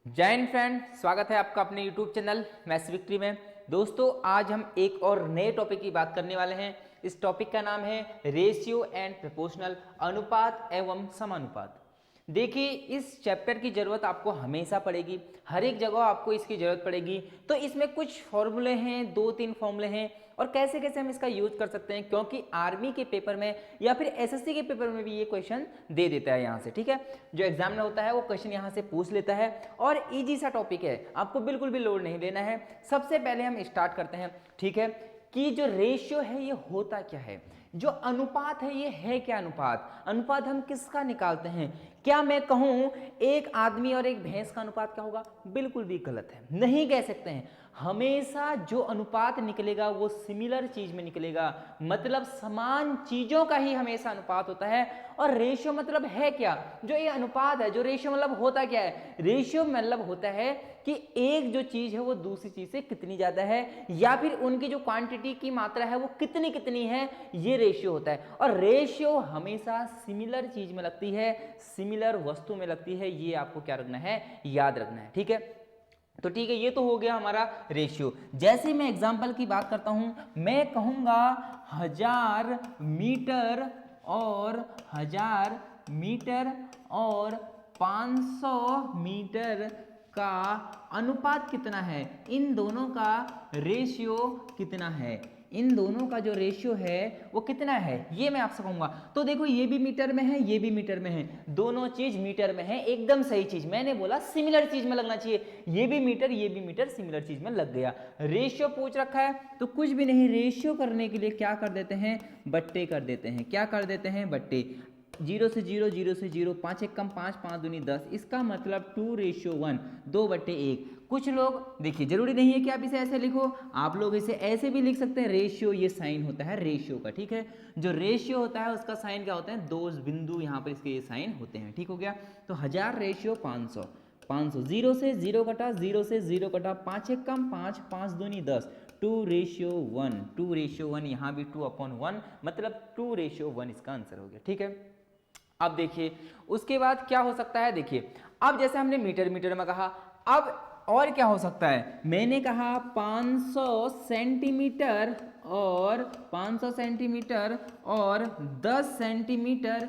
जय हिंद फ्रेंड, स्वागत है आपका अपने YouTube चैनल मैथ्स विक्ट्री में। दोस्तों, आज हम एक और नए टॉपिक की बात करने वाले हैं। इस टॉपिक का नाम है रेशियो एंड प्रोपोर्शनल, अनुपात एवं समानुपात। देखिए, इस चैप्टर की जरूरत आपको हमेशा पड़ेगी, हर एक जगह आपको इसकी जरूरत पड़ेगी। तो इसमें कुछ फॉर्मूले हैं, 2-3 फॉर्मूले हैं, और कैसे कैसे हम इसका यूज कर सकते हैं, क्योंकि आर्मी के पेपर में या फिर एसएससी के पेपर में भी ये क्वेश्चन दे देता है यहाँ से। ठीक है, जो एग्जाम में होता है वो क्वेश्चन यहाँ से पूछ लेता है, और इजी सा टॉपिक है, आपको बिल्कुल भी लोड नहीं लेना है। सबसे पहले हम स्टार्ट करते हैं, ठीक है, कि जो रेशियो है ये होता क्या है, जो अनुपात है ये है क्या। अनुपात हम किसका निकालते हैं? क्या मैं कहूं एक आदमी और एक भैंस का अनुपात क्या होगा? बिल्कुल भी गलत है, नहीं कह सकते हैं। हमेशा जो अनुपात निकलेगा वो सिमिलर चीज में निकलेगा, मतलब समान चीजों का ही हमेशा अनुपात होता है। और रेशियो मतलब है क्या? जो ये अनुपात है, जो रेशियो मतलब होता क्या है? रेशियो मतलब होता है कि एक जो चीज है वो दूसरी चीज से कितनी ज्यादा है, या फिर उनकी जो क्वांटिटी की मात्रा है वो कितनी कितनी है, ये रेशियो होता है। और रेशियो हमेशा सिमिलर चीज में लगती है, सिमिलर वस्तु में लगती है। ये आपको क्या रखना है, याद रखना है। ठीक है, तो ठीक है, ये तो हो गया हमारा रेशियो। जैसे मैं एग्जांपल की बात करता हूं, मैं कहूंगा 1000 मीटर और 1000 मीटर और 500 मीटर का अनुपात कितना है, इन दोनों का रेशियो कितना है, इन दोनों का जो रेशियो है वो कितना है, ये मैं आपसे कहूंगा। तो देखो, ये भी मीटर में है, ये भी मीटर में है, दोनों चीज मीटर में है, एकदम सही चीज। मैंने बोला सिमिलर चीज में लगना चाहिए, ये भी मीटर ये भी मीटर, सिमिलर चीज में लग गया। रेशियो पूछ रखा है तो कुछ भी नहीं, रेशियो करने के लिए क्या कर देते हैं, बट्टे कर देते हैं। क्या कर देते हैं? बट्टे। 0 से 0, 0 से 0, 5 एक कम 5, 5 दूनी 10, इसका मतलब 2:1, 2/1। कुछ लोग, देखिए, जरूरी नहीं है कि आप इसे ऐसे लिखो, आप लोग इसे ऐसे भी लिख सकते हैं। रेशियो ये साइन होता है रेशियो का, ठीक है। जो रेशियो होता है उसका साइन क्या होता है? दो बिंदु यहाँ पर इसके ये साइन होते हैं, ठीक हो गया। तो 1000 रेशियो 500, 500, 0 से 0 कटा, 0 से 0 कटा, 5 एक कम 5, 5 दूनी 10, 2:1, 2:1, यहाँ भी 2/1, मतलब 2:1 इसका आंसर हो गया। ठीक है, अब देखिए उसके बाद क्या हो सकता है। देखिए, अब जैसे हमने मीटर मीटर में कहा, अब और क्या हो सकता है? मैंने कहा 500 सेंटीमीटर और 500 सेंटीमीटर और 10 सेंटीमीटर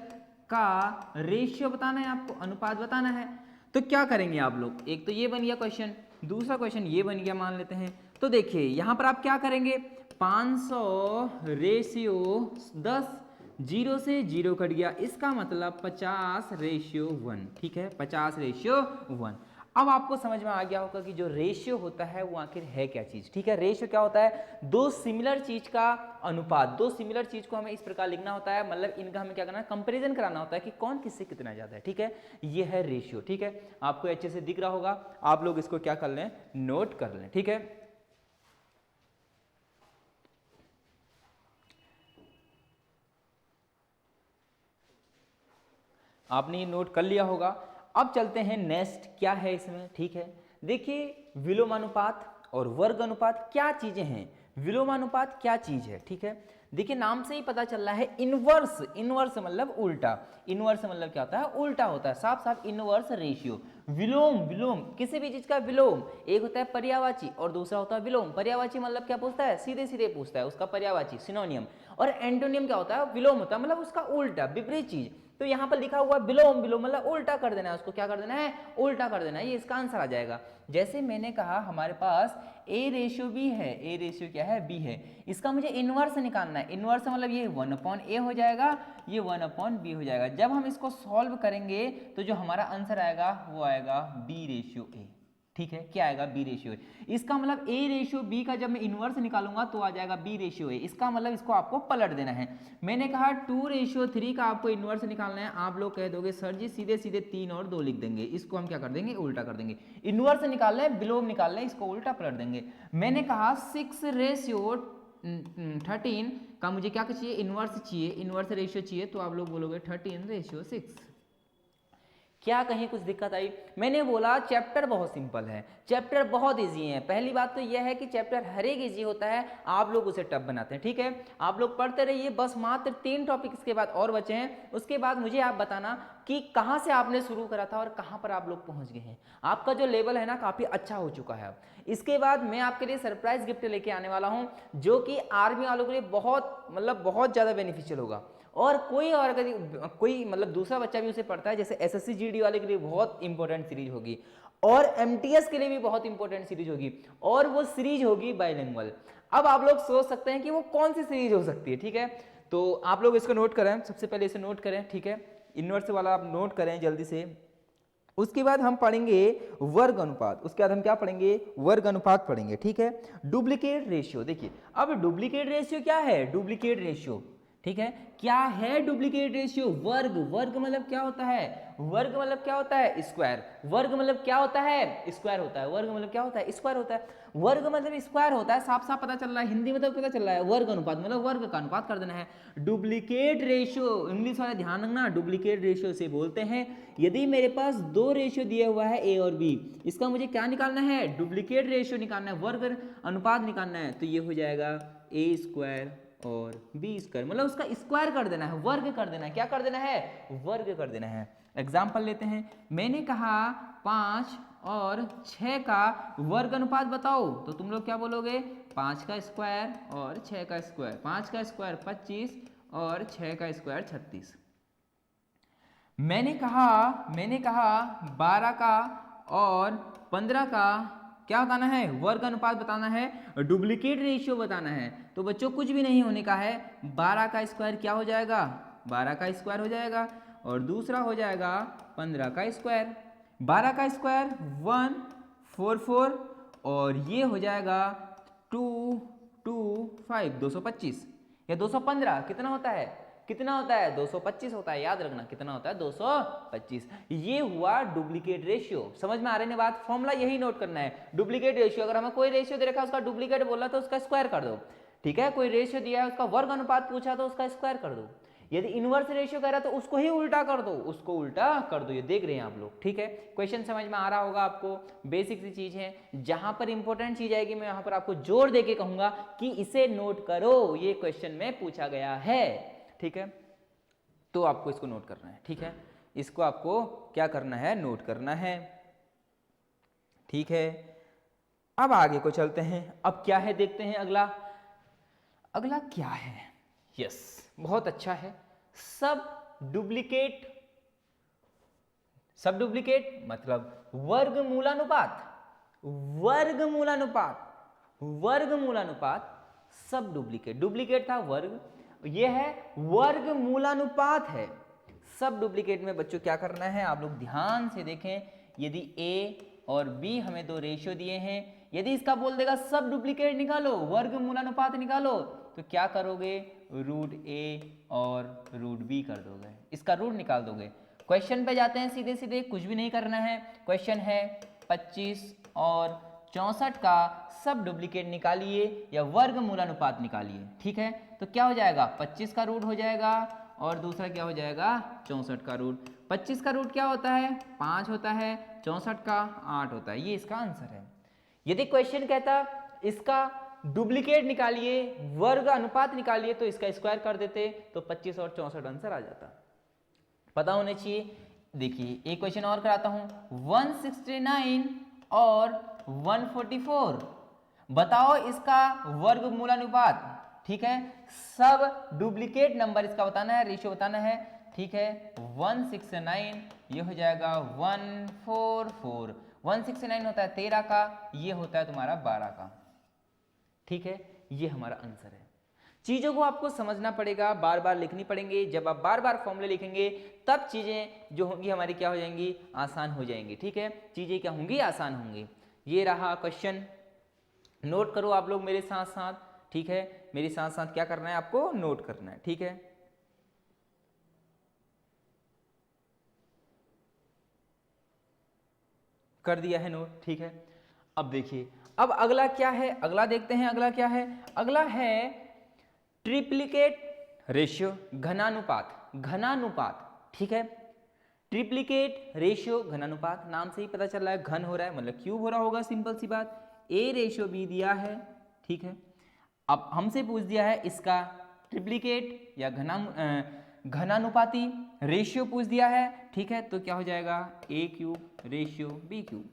का रेशियो बताना है आपको, अनुपात बताना है। तो क्या करेंगे आप लोग? एक तो ये बन गया क्वेश्चन, दूसरा क्वेश्चन ये बन गया, मान लेते हैं। तो देखिए यहां पर आप क्या करेंगे, 500 रेशियो 10, 0 से 0 कट गया, इसका मतलब 50:1। ठीक है, 50:1। अब आपको समझ में आ गया होगा कि जो रेशियो होता है वो आखिर है क्या चीज। ठीक है, रेशियो क्या होता है? दो सिमिलर चीज का अनुपात। दो सिमिलर चीज को हमें इस प्रकार लिखना होता है, मतलब इनका हमें क्या करना है, कंपैरिजन कराना होता है कि कौन किससे कितना ज्यादा है। ठीक है, ये है रेशियो। ठीक है, आपको अच्छे से दिख रहा होगा, आप लोग इसको क्या कर लें, नोट कर लें। ठीक है, आपने ये नोट कर लिया होगा। अब चलते हैं नेक्स्ट, क्या है इसमें। ठीक है, देखिए, विलोमानुपात और वर्ग अनुपात क्या चीजें हैं। विलोमानुपात क्या चीज है? ठीक है, देखिए, नाम से ही पता चल रहा है, इनवर्स। इनवर्स मतलब उल्टा, इनवर्स मतलब क्या होता है? उल्टा होता है, साफ साफ इनवर्स रेशियो। विलोम, विलोम किसी भी चीज का विलोम, एक होता है पर्यायवाची और दूसरा होता है विलोम। पर्यायवाची मतलब क्या पूछता है? सीधे सीधे पूछता है, उसका पर्यायवाची सिनोनियम। और एंटोनियम क्या होता है? विलोम होता है, मतलब उसका उल्टा, विपरीत चीज। तो यहां पर लिखा हुआ विलोम, विलोम मतलब उल्टा कर देना है उसको। क्या कर देना है? उल्टा कर देना है, ये इसका आंसर आ जाएगा। जैसे मैंने कहा हमारे पास ए रेशियो बी है, ए रेशियो क्या है? बी है, इसका मुझे इनवर्स निकालना है। इनवर्स मतलब ये 1/a हो जाएगा, ये 1/b हो जाएगा। जब हम इसको सॉल्व करेंगे तो जो हमारा आंसर आएगा वो आएगा b/a। ठीक है, क्या आएगा? b/a। इसका मतलब a रेशियो b का जब मैं इनवर्स निकालूंगा तो आ जाएगा b/a। इसका मतलब इसको आपको पलट देना है। मैंने कहा 2:3 का आपको इनवर्स निकालना है। आप लोग कह दोगे सर जी सीधे सीधे 3 और 2 लिख देंगे, इसको हम क्या कर देंगे? उल्टा कर देंगे। इनवर्स निकालना है, विलोम निकालना है, इसको उल्टा पलट देंगे। मैंने कहा 6:13 का मुझे क्या चाहिए? इनवर्स चाहिए, इनवर्स रेशियो चाहिए। तो आप लोग बोलोगे 13/6। क्या कहीं कुछ दिक्कत आई? मैंने बोला चैप्टर बहुत सिंपल है, चैप्टर बहुत इजी है। पहली बात तो यह है कि चैप्टर हर एक इजी होता है, आप लोग उसे टफ बनाते हैं। ठीक है, आप लोग पढ़ते रहिए, बस मात्र 3 टॉपिक इसके बाद और बचे हैं। उसके बाद मुझे आप बताना कि कहाँ से आपने शुरू करा था और कहाँ पर आप लोग पहुँच गए हैं। आपका जो लेवल है ना काफ़ी अच्छा हो चुका है। इसके बाद मैं आपके लिए सरप्राइज गिफ्ट लेके आने वाला हूँ, जो कि आर्मी वालों के लिए बहुत बहुत ज़्यादा बेनिफिशियल होगा। और कोई और अगर कोई दूसरा बच्चा भी उसे पढ़ता है, जैसे एसएससी जीडी वाले के लिए बहुत इंपॉर्टेंट सीरीज होगी, और एमटीएस के लिए भी बहुत इंपॉर्टेंट सीरीज होगी, और वो सीरीज होगी बाइलिंगुअल। अब आप लोग सोच सकते हैं कि वो कौन सी सीरीज हो सकती है। ठीक है, तो आप लोग इसको नोट करें, सबसे पहले इसे नोट करें। ठीक है, इनवर्स वाला आप नोट करें जल्दी से। उसके बाद हम पढ़ेंगे वर्ग अनुपात, उसके बाद हम क्या पढ़ेंगे? वर्ग अनुपात पढ़ेंगे। ठीक है, डुप्लीकेट रेशियो। देखिए, अब डुप्लीकेट रेशियो क्या है? डुप्लीकेट रेशियो, ठीक है, क्या है डुप्लीकेट रेशियो? वर्ग। वर्ग मतलब क्या होता है? वर्ग मतलब क्या होता है? स्क्वायर। वर्ग मतलब क्या होता है? स्क्वायर होता है। वर्ग मतलब क्या होता है? स्क्वायर होता है। वर्ग मतलब स्क्वायर होता है, साफ साफ पता चल रहा है, हिंदी में तो पता चल रहा है। वर्ग अनुपात मतलब वर्ग का अनुपात कर देना है। डुप्लीकेट रेशियो, इंग्लिश वाले ध्यान रखना, डुप्लीकेट रेशियो से बोलते हैं यदि मेरे पास 2 रेशियो दिया हुआ है ए और बी, इसका मुझे क्या निकालना है? डुप्लीकेट रेशियो निकालना है, वर्ग अनुपात निकालना है। तो ये हो जाएगा ए स्क्वायर और बी स्क्वायर, मतलब उसका स्क्वायर कर देना है, वर्ग कर देना है। क्या कर देना है? वर्ग कर देना है। एग्जाम्पल लेते हैं, मैंने कहा 5 और 6 का वर्ग अनुपात बताओ, तो तुम लोग क्या बोलोगे? 5 का स्क्वायर और 6 का स्क्वायर। 5 का स्क्वायर 25 और 6 का स्क्वायर 36। मैंने कहा 12 का और 15 का क्या बताना है? वर्ग अनुपात बताना है, डुप्लीकेट रेशियो बताना है। तो बच्चों कुछ भी नहीं होने का है, 12 का स्क्वायर क्या हो जाएगा? 12 का स्क्वायर हो जाएगा, और दूसरा हो जाएगा 15 का स्क्वायर। 12 का स्क्वायर 144, और ये हो जाएगा 225, 225 या 215, कितना होता है? कितना होता है? 225 होता है, याद रखना कितना होता है? 225। ये हुआ डुप्लीकेट रेशियो। समझ में आ रही है बात? फॉर्मूला यही नोट करना है, डुप्लीकेट रेशियो। अगर हमें कोई रेशियो दे रखा है, उसका डुप्लीकेट बोला तो उसका स्क्वायर कर दो। ठीक है, कोई रेशियो दिया है, उसका वर्ग अनुपात पूछा तो उसका स्क्वायर कर दो। यदि इनवर्स रेशियो कह रहा है तो उसको ही उल्टा कर दो, उसको उल्टा कर दो। ये देख रहे हैं आप लोग? ठीक है, क्वेश्चन समझ में आ रहा होगा आपको? बेसिक सी चीज है, जहां पर इंपॉर्टेंट चीज आएगी मैं वहां पर आपको जोर देके कहूंगा कि इसे नोट करो, ये क्वेश्चन में पूछा गया है। ठीक है, तो आपको इसको नोट करना है। ठीक है, इसको आपको क्या करना है? नोट करना है। ठीक है, अब आगे को चलते हैं। अब क्या है देखते हैं अगला। अगला क्या है? यस, बहुत अच्छा है, सब डुप्लीकेट। सब डुप्लीकेट मतलब वर्गमूलानुपात। वर्गमूलानुपात, वर्गमूलानुपात, सब डुप्लीकेट। डुप्लीकेट था वर्ग, ये है वर्गमूलानुपात है। सब डुप्लीकेट में बच्चों क्या करना है? आप लोग ध्यान से देखें, यदि ए और बी हमें 2 रेशियो दिए हैं, यदि इसका बोल देगा सब डुप्लीकेट निकालो, वर्गमूलानुपात निकालो, तो क्या करोगे? रूट ए और रूट बी कर दोगे, इसका रूट निकाल दोगे। क्वेश्चन पे जाते हैं सीधे सीधे, कुछ भी नहीं करना है। क्वेश्चन है 25 और 64 का सब डुप्लीकेट निकालिए या वर्गमूलानुपात निकालिए। ठीक है, तो क्या हो जाएगा? 25 का रूट हो जाएगा, और दूसरा क्या हो जाएगा? 64 का रूट। 25 का रूट क्या होता है? 5 होता है, 64 का 8 होता है। ये इसका आंसर है। यदि क्वेश्चन कहता इसका डुप्लीकेट निकालिए, वर्ग अनुपात निकालिए, तो इसका स्क्वायर कर देते, तो 25 और 64 आंसर आ जाता। पता होने चाहिए। देखिए एक क्वेश्चन और कराता हूं, 169 और 144, बताओ इसका वर्गमूलानुपात। ठीक है, सब डुप्लीकेट नंबर इसका बताना है, रेशियो बताना है। ठीक है, 169 ये हो जाएगा 144, 169 होता है 13 का, ये होता है तुम्हारा 12 का। ठीक है, ये हमारा आंसर है। चीजों को आपको समझना पड़ेगा, बार बार लिखनी पड़ेंगे। जब आप बार बार फॉर्मूले लिखेंगे तब चीजें जो होंगी हमारी क्या हो जाएंगी? आसान हो जाएंगी। ठीक है, चीजें क्या होंगी? आसान होंगी। ये रहा क्वेश्चन, नोट करो आप लोग मेरे साथ साथ। ठीक है, मेरे साथ साथ क्या करना है? आपको नोट करना है। ठीक है, कर दिया है नोट। ठीक है, अब देखिए अब अगला क्या है? अगला देखते हैं, अगला क्या है? अगला है ट्रिप्लिकेट रेशियो, घनानुपात। घनानुपात, ठीक है, ट्रिप्लिकेट रेशियो घनानुपात, नाम से ही पता चल रहा है घन हो रहा है मतलब क्यूब हो रहा होगा, सिंपल सी बात। ए रेशियो बी दिया है, ठीक है। अब हमसे पूछ दिया है इसका ट्रिप्लिकेट या घनानुपाती रेशियो पूछ दिया है, ठीक है। तो क्या हो जाएगा, ए क्यूब रेशियो बी क्यूब,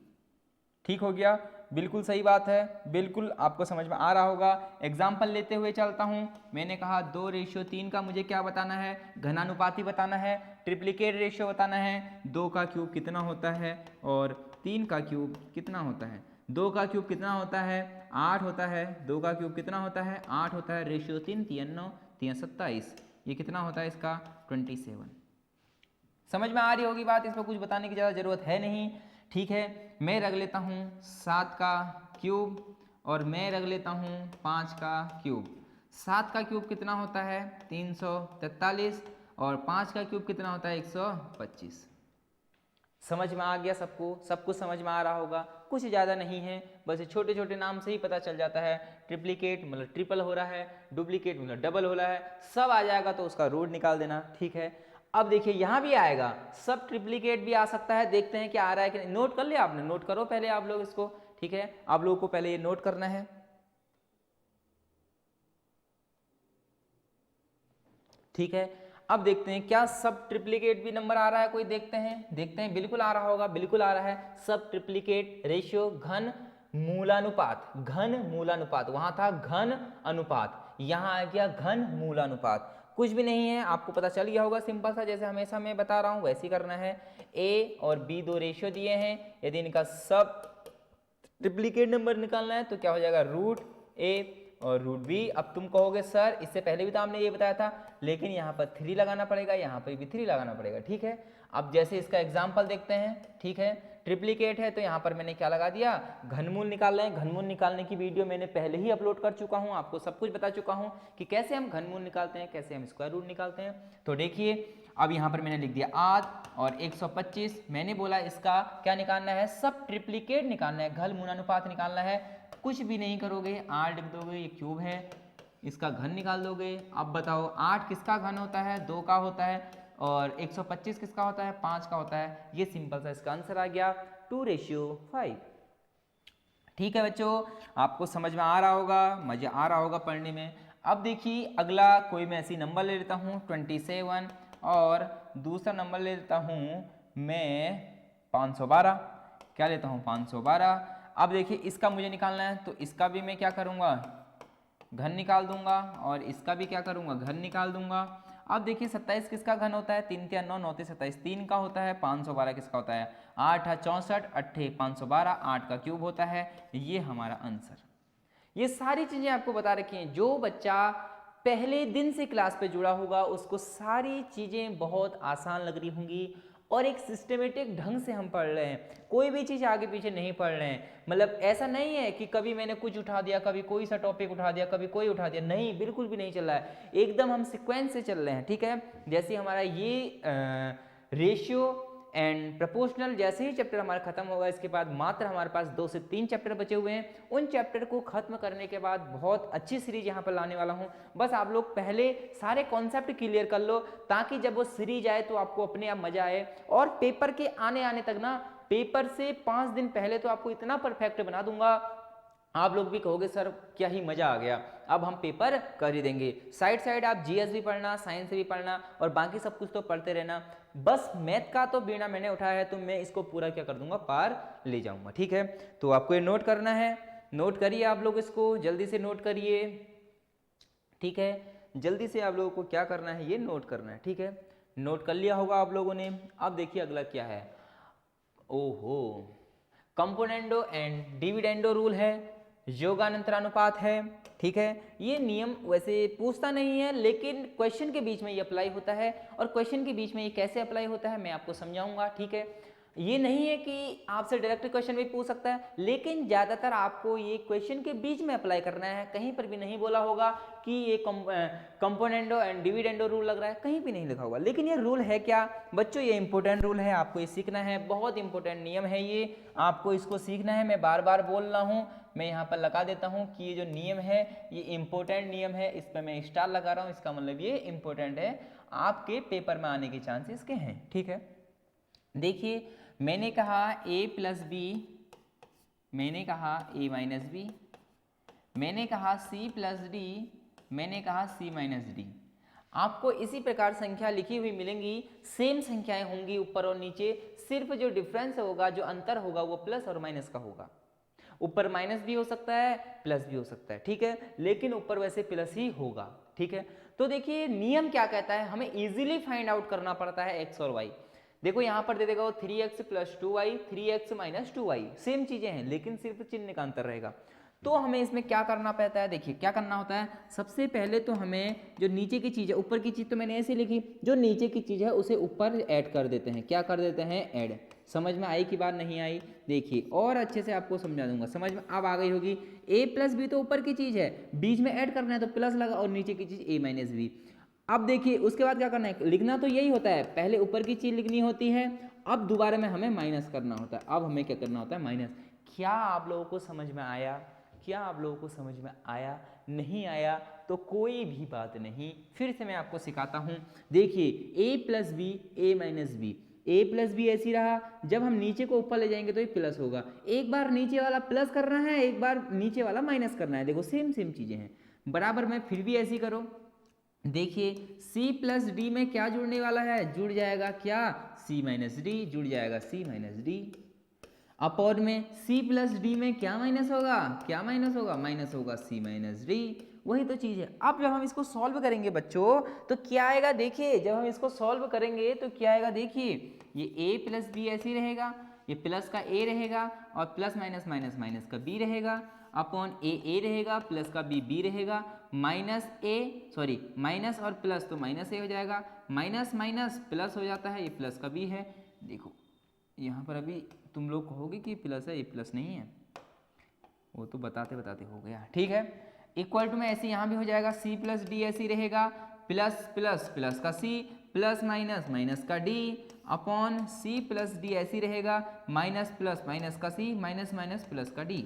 ठीक हो गया। बिल्कुल सही बात है, बिल्कुल आपको समझ में आ रहा होगा। एग्जाम्पल लेते हुए चलता हूं। मैंने कहा 2:3 का मुझे क्या बताना है, घनानुपाती बताना है। ट्रिप्लिकेट रेशियो बताना है, 2 का क्यूब कितना होता है और 3 का क्यूब कितना होता है। 2 का क्यूब कितना होता है, 8 होता है। 2 का क्यूब कितना होता है, 8 होता है। रेशियो 3 3 9 3 27, ये कितना होता है इसका 27। समझ में आ रही होगी बात, इसमें कुछ बताने की ज़्यादा ज़रूरत है नहीं, ठीक है। मैं रख लेता हूँ 7 का क्यूब और मैं रख लेता हूँ 5 का क्यूब। 7 का क्यूब कितना होता है 343 और 5 का क्यूब कितना होता है 125। समझ में आ गया सबको, सब कुछ समझ में आ रहा होगा, कुछ ज़्यादा नहीं है, बस ये छोटे छोटे नाम से ही पता चल जाता है। ट्रिप्लिकेट मतलब ट्रिपल हो रहा है, डुप्लीकेट मतलब डबल हो रहा है, सब आ जाएगा तो उसका रूट निकाल देना, ठीक है। अब देखिए यहाँ भी आएगा, सब ट्रिप्लिकेट भी आ सकता है, देखते हैं क्या आ रहा है कि नोट कर लिया आपने, नोट करो पहले आप लोग इसको, ठीक है। आप लोगों को पहले ये नोट करना है, ठीक है। अब देखते हैं क्या सब ट्रिप्लिकेट भी नंबर आ रहा है, कोई देखते हैं, बिल्कुल आ रहा होगा, बिल्कुल आ रहा है। सब ट्रिप्लिकेट रेशियो घन मूलानुपात, घन मूलानुपात, वहां था घन अनुपात, यहां आ गया घन मूलानुपात। कुछ भी नहीं है, आपको पता चल गया होगा, सिंपल सा, जैसे हमेशा मैं बता रहा हूं वैसे ही करना है। ए और बी दो रेशियो दिए हैं, यदि इनका सब ट्रिप्लिकेट नंबर निकालना है तो क्या हो जाएगा, रूट ए और रूट बी। अब तुम कहोगे सर इससे पहले भी तो आपने ये बताया था, लेकिन यहाँ पर 3 लगाना पड़ेगा, यहाँ पर भी 3 लगाना पड़ेगा, ठीक है। अब जैसे इसका एग्जाम्पल देखते हैं, ठीक है। ट्रिप्लिकेट है तो यहाँ पर मैंने क्या लगा दिया, घनमूल निकाल रहे हैं। घनमूल निकालने की वीडियो मैंने पहले ही अपलोड कर चुका हूँ, आपको सब कुछ बता चुका हूँ कि कैसे हम घनमूल निकालते हैं, कैसे हम स्क्वायर रूट निकालते हैं। तो देखिए अब यहाँ पर मैंने लिख दिया 8 और 125, मैंने बोला इसका क्या निकालना है, सब ट्रिप्लिकेट निकालना है, घन मूलानुपात निकालना है। कुछ भी नहीं करोगे, 8 लिख दोगे, ये क्यूब है, इसका घन निकाल दोगे। अब बताओ 8 किसका घन होता है, 2 का होता है, और 125 किसका होता है, 5 का होता है। ये सिंपल सा इसका आंसर आ गया 2:5। ठीक है बच्चों, आपको समझ में आ रहा होगा, मजा आ रहा होगा पढ़ने में। अब देखिए अगला कोई मैं ऐसी नंबर ले लेता हूँ 27 और दूसरा नंबर ले लेता हूँ मैं 512। क्या लेता हूँ 512। अब देखिए इसका मुझे निकालना है तो इसका भी मैं क्या करूँगा, घन निकाल दूंगा, और इसका भी क्या करूँगा, घन निकाल दूंगा। अब देखिए 27 किसका घन होता है, 3 3 9 9 27, 3 का होता है। 512 किसका होता है, 8 64 8 512, 8 का क्यूब होता है। ये हमारा आंसर। ये सारी चीजें आपको बता रखी हैं, जो बच्चा पहले दिन से क्लास पे जुड़ा होगा उसको सारी चीजें बहुत आसान लग रही होंगी, और एक सिस्टमेटिक ढंग से हम पढ़ रहे हैं, कोई भी चीज़ आगे पीछे नहीं पढ़ रहे हैं। मतलब ऐसा नहीं है कि कभी मैंने कुछ उठा दिया, कभी कोई सा टॉपिक उठा दिया, कभी कोई उठा दिया, नहीं, बिल्कुल भी नहीं चल रहा है, एकदम हम सीक्वेंस से चल रहे हैं, ठीक है। जैसे हमारा ये रेशियो एंड प्रपोर्शनल जैसे ही चैप्टर हमारा खत्म होगा, इसके बाद मात्र हमारे पास 2 से 3 चैप्टर बचे हुए हैं। उन चैप्टर को खत्म करने के बाद बहुत अच्छी सीरीज यहाँ पर लाने वाला हूँ। बस आप लोग पहले सारे कॉन्सेप्ट क्लियर कर लो, ताकि जब वो सीरीज आए तो आपको अपने आप मजा आए। और पेपर के आने तक ना, पेपर से 5 दिन पहले तो आपको इतना परफेक्ट बना दूंगा, आप लोग भी कहोगे सर क्या ही मजा आ गया, अब हम पेपर कर ही देंगे। साइड आप जीएस भी पढ़ना, साइंस भी पढ़ना, और बाकी सब कुछ तो पढ़ते रहना। बस मैथ का तो बीड़ा मैंने उठाया है, तो मैं इसको पूरा क्या कर दूंगा, पार ले जाऊंगा, ठीक है। तो आपको ये नोट करना है, नोट करिए आप लोग, इसको जल्दी से नोट करिए, ठीक है। जल्दी से आप लोगों को क्या करना है, ये नोट करना है, ठीक है। नोट कर लिया होगा आप लोगों ने। अब देखिए अगला क्या है, ओहो, कंपोनेंडो एंड डिविडेंडो रूल है, योगानंतरानुपात है, ठीक है। ये नियम वैसे पूछता नहीं है, लेकिन क्वेश्चन के बीच में ये अप्लाई होता है, और क्वेश्चन के बीच में ये कैसे अप्लाई होता है मैं आपको समझाऊंगा, ठीक है। ये नहीं है कि आपसे डायरेक्ट क्वेश्चन भी पूछ सकता है, लेकिन ज़्यादातर आपको ये क्वेश्चन के बीच में अप्लाई करना है। कहीं पर भी नहीं बोला होगा कि ये कंपोनेंडो एंड डिविडेंडो रूल लग रहा है, कहीं भी नहीं लिखा होगा। लेकिन ये रूल है क्या बच्चों, ये इंपॉर्टेंट रूल है, आपको ये सीखना है, बहुत इंपॉर्टेंट नियम है ये, आपको इसको सीखना है। मैं बार बार बोल रहा हूँ, मैं यहाँ पर लगा देता हूँ कि ये जो नियम है ये इंपॉर्टेंट नियम है, इस पर मैं स्टार लगा रहा हूँ, इसका मतलब ये इंपॉर्टेंट है, आपके पेपर में आने के चांसेस के हैं, ठीक है। देखिए मैंने कहा a प्लस बी, मैंने कहा a माइनस बी, मैंने कहा c प्लस डी, मैंने कहा c माइनस डी। आपको इसी प्रकार संख्या लिखी हुई मिलेंगी, सेम संख्याएं होंगी ऊपर और नीचे, सिर्फ जो डिफरेंस होगा, जो अंतर होगा वो प्लस और माइनस का होगा। ऊपर माइनस भी हो सकता है, प्लस भी हो सकता है, ठीक है, लेकिन ऊपर वैसे प्लस ही होगा, ठीक है। तो देखिए नियम क्या कहता है, हमें इजीली फाइंड आउट करना पड़ता है x और y। देखो यहाँ पर दे देगा वो 3x plus 2y, 3x minus 2y, same चीजें हैं लेकिन सिर्फ चिन्ह का अंतर रहेगा। तो हमें इसमें क्या करना पड़ता है, देखिए क्या करना होता है, सबसे पहले तो हमें जो नीचे की चीज़ है, ऊपर की चीज़ तो मैंने ऐसे लिखी, जो नीचे की चीज़ है उसे ऊपर ऐड कर देते हैं। क्या कर देते हैं, ऐड। समझ में आई कि बात नहीं आई, देखिए और अच्छे से आपको समझा दूंगा, समझ में अब आ गई होगी। a प्लस बी तो ऊपर की चीज़ है, बीच में ऐड करना है तो प्लस लगा, और नीचे की चीज़ a माइनस बी। अब देखिए उसके बाद क्या करना है, लिखना तो यही होता है, पहले ऊपर की चीज़ लिखनी होती है, अब दोबारा में हमें माइनस करना होता है। अब हमें क्या करना होता है, माइनस। क्या आप लोगों को समझ में आया, क्या आप लोगों को समझ में आया, नहीं आया तो कोई भी बात नहीं, फिर से मैं आपको सिखाता हूँ। देखिए a plus B, a minus B, a plus B ऐसी रहा, जब हम नीचे को ऊपर ले जाएंगे तो ये प्लस होगा। एक बार नीचे वाला प्लस करना है, एक बार नीचे वाला माइनस करना है, देखो सेम सेम चीज़ें हैं बराबर में, फिर भी ऐसी करो। देखिए c प्लस डी में क्या जुड़ने वाला है, जुड़ जाएगा क्या, c माइनस डी, जुड़ जाएगा c माइनस डी। अपॉन में c प्लस डी में क्या माइनस होगा, क्या माइनस होगा, माइनस होगा c माइनस डी, वही तो चीज़ है। अब जब हम इसको सॉल्व करेंगे बच्चों तो क्या आएगा, देखिए जब हम इसको सॉल्व करेंगे तो क्या आएगा, देखिए ये a प्लस बी ऐसे ही रहेगा, ये प्लस का a रहेगा और प्लस माइनस माइनस माइनस का b रहेगा, अपॉन a रहेगा, प्लस का b रहेगा, माइनस a सॉरी माइनस और प्लस तो माइनस a हो जाएगा, माइनस माइनस प्लस हो जाता है, ये प्लस का b है। देखो यहाँ पर अभी तुम लोग कहोगे कि प्लस है, ये प्लस नहीं है, वो तो बताते बताते हो गया, ठीक है। इक्वल टू में ऐसे यहाँ भी हो जाएगा, c प्लस डी ऐसे रहेगा, प्लस प्लस प्लस का c, प्लस माइनस माइनस का d, upon c plus D ऐसी रहेगा, माइनस प्लस माइनस का c, माइनस माइनस प्लस का d,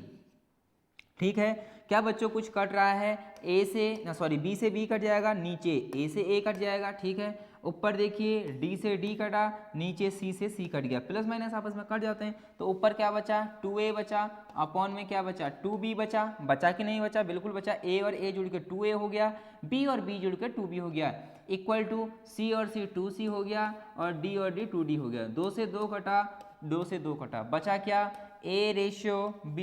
ठीक है। क्या बच्चों कुछ कट रहा है, a से ना सॉरी b से b कट जाएगा, नीचे a से a कट जाएगा, ठीक है। ऊपर देखिए d से d कटा, नीचे c से c कट गया, प्लस माइनस आपस में कट जाते हैं, तो ऊपर क्या बचा, 2a बचा, अपॉन में क्या बचा, 2b बचा, बचा कि नहीं बचा, बिल्कुल बचा, a और a जुड़ के 2a हो गया, b और b जुड़ के 2b हो गया, इक्वल टू c और c 2c हो गया, और d और d 2d हो गया, 2 से 2 कटा, 2 से 2 कटा, बचा क्या, a रेशियो b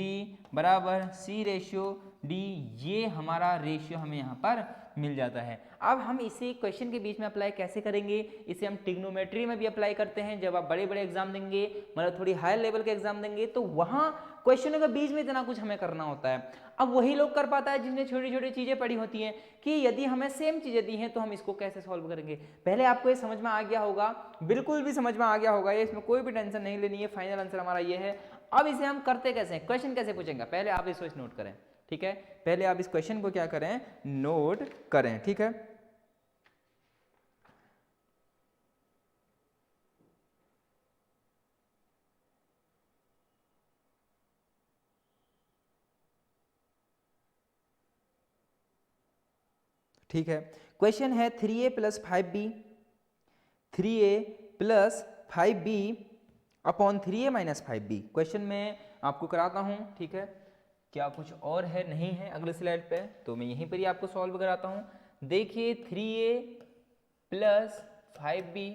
बराबर c रेशियो d, ये हमारा रेशियो हमें यहाँ पर मिल जाता है। अब हम इसे क्वेश्चन के बीच में अप्लाई कैसे करेंगे, इसे हम ट्रिग्नोमेट्री में भी अप्लाई करते हैं। जब आप बड़े बड़े एग्जाम देंगे, मतलब थोड़ी हायर लेवल के एग्जाम देंगे, तो वहाँ क्वेश्चनों के बीच में इतना कुछ हमें करना होता है। अब वही लोग कर पाता है जिसने छोटी छोटी चीज़ें पढ़ी होती हैं, कि यदि हमें सेम चीज़ें दी हैं तो हम इसको कैसे सॉल्व करेंगे। पहले आपको ये समझ में आ गया होगा, बिल्कुल भी समझ में आ गया होगा, ये इसमें कोई भी टेंशन नहीं लेनी है, फाइनल आंसर हमारा ये है। अब इसे हम करते कैसे हैं, क्वेश्चन कैसे पूछेंगे, पहले आप इसको नोट करें, ठीक है। पहले आप इस क्वेश्चन को क्या करें, नोट करें, ठीक है। ठीक है, क्वेश्चन है 3a plus 5b, 3a plus 5b upon 3a minus 5b। Question में आपको कराता हूं, ठीक है। क्या कुछ और है, नहीं है अगले स्लाइड पे, तो मैं यहीं पर ही आपको सॉल्व कराता हूं। देखिए 3a प्लस 5b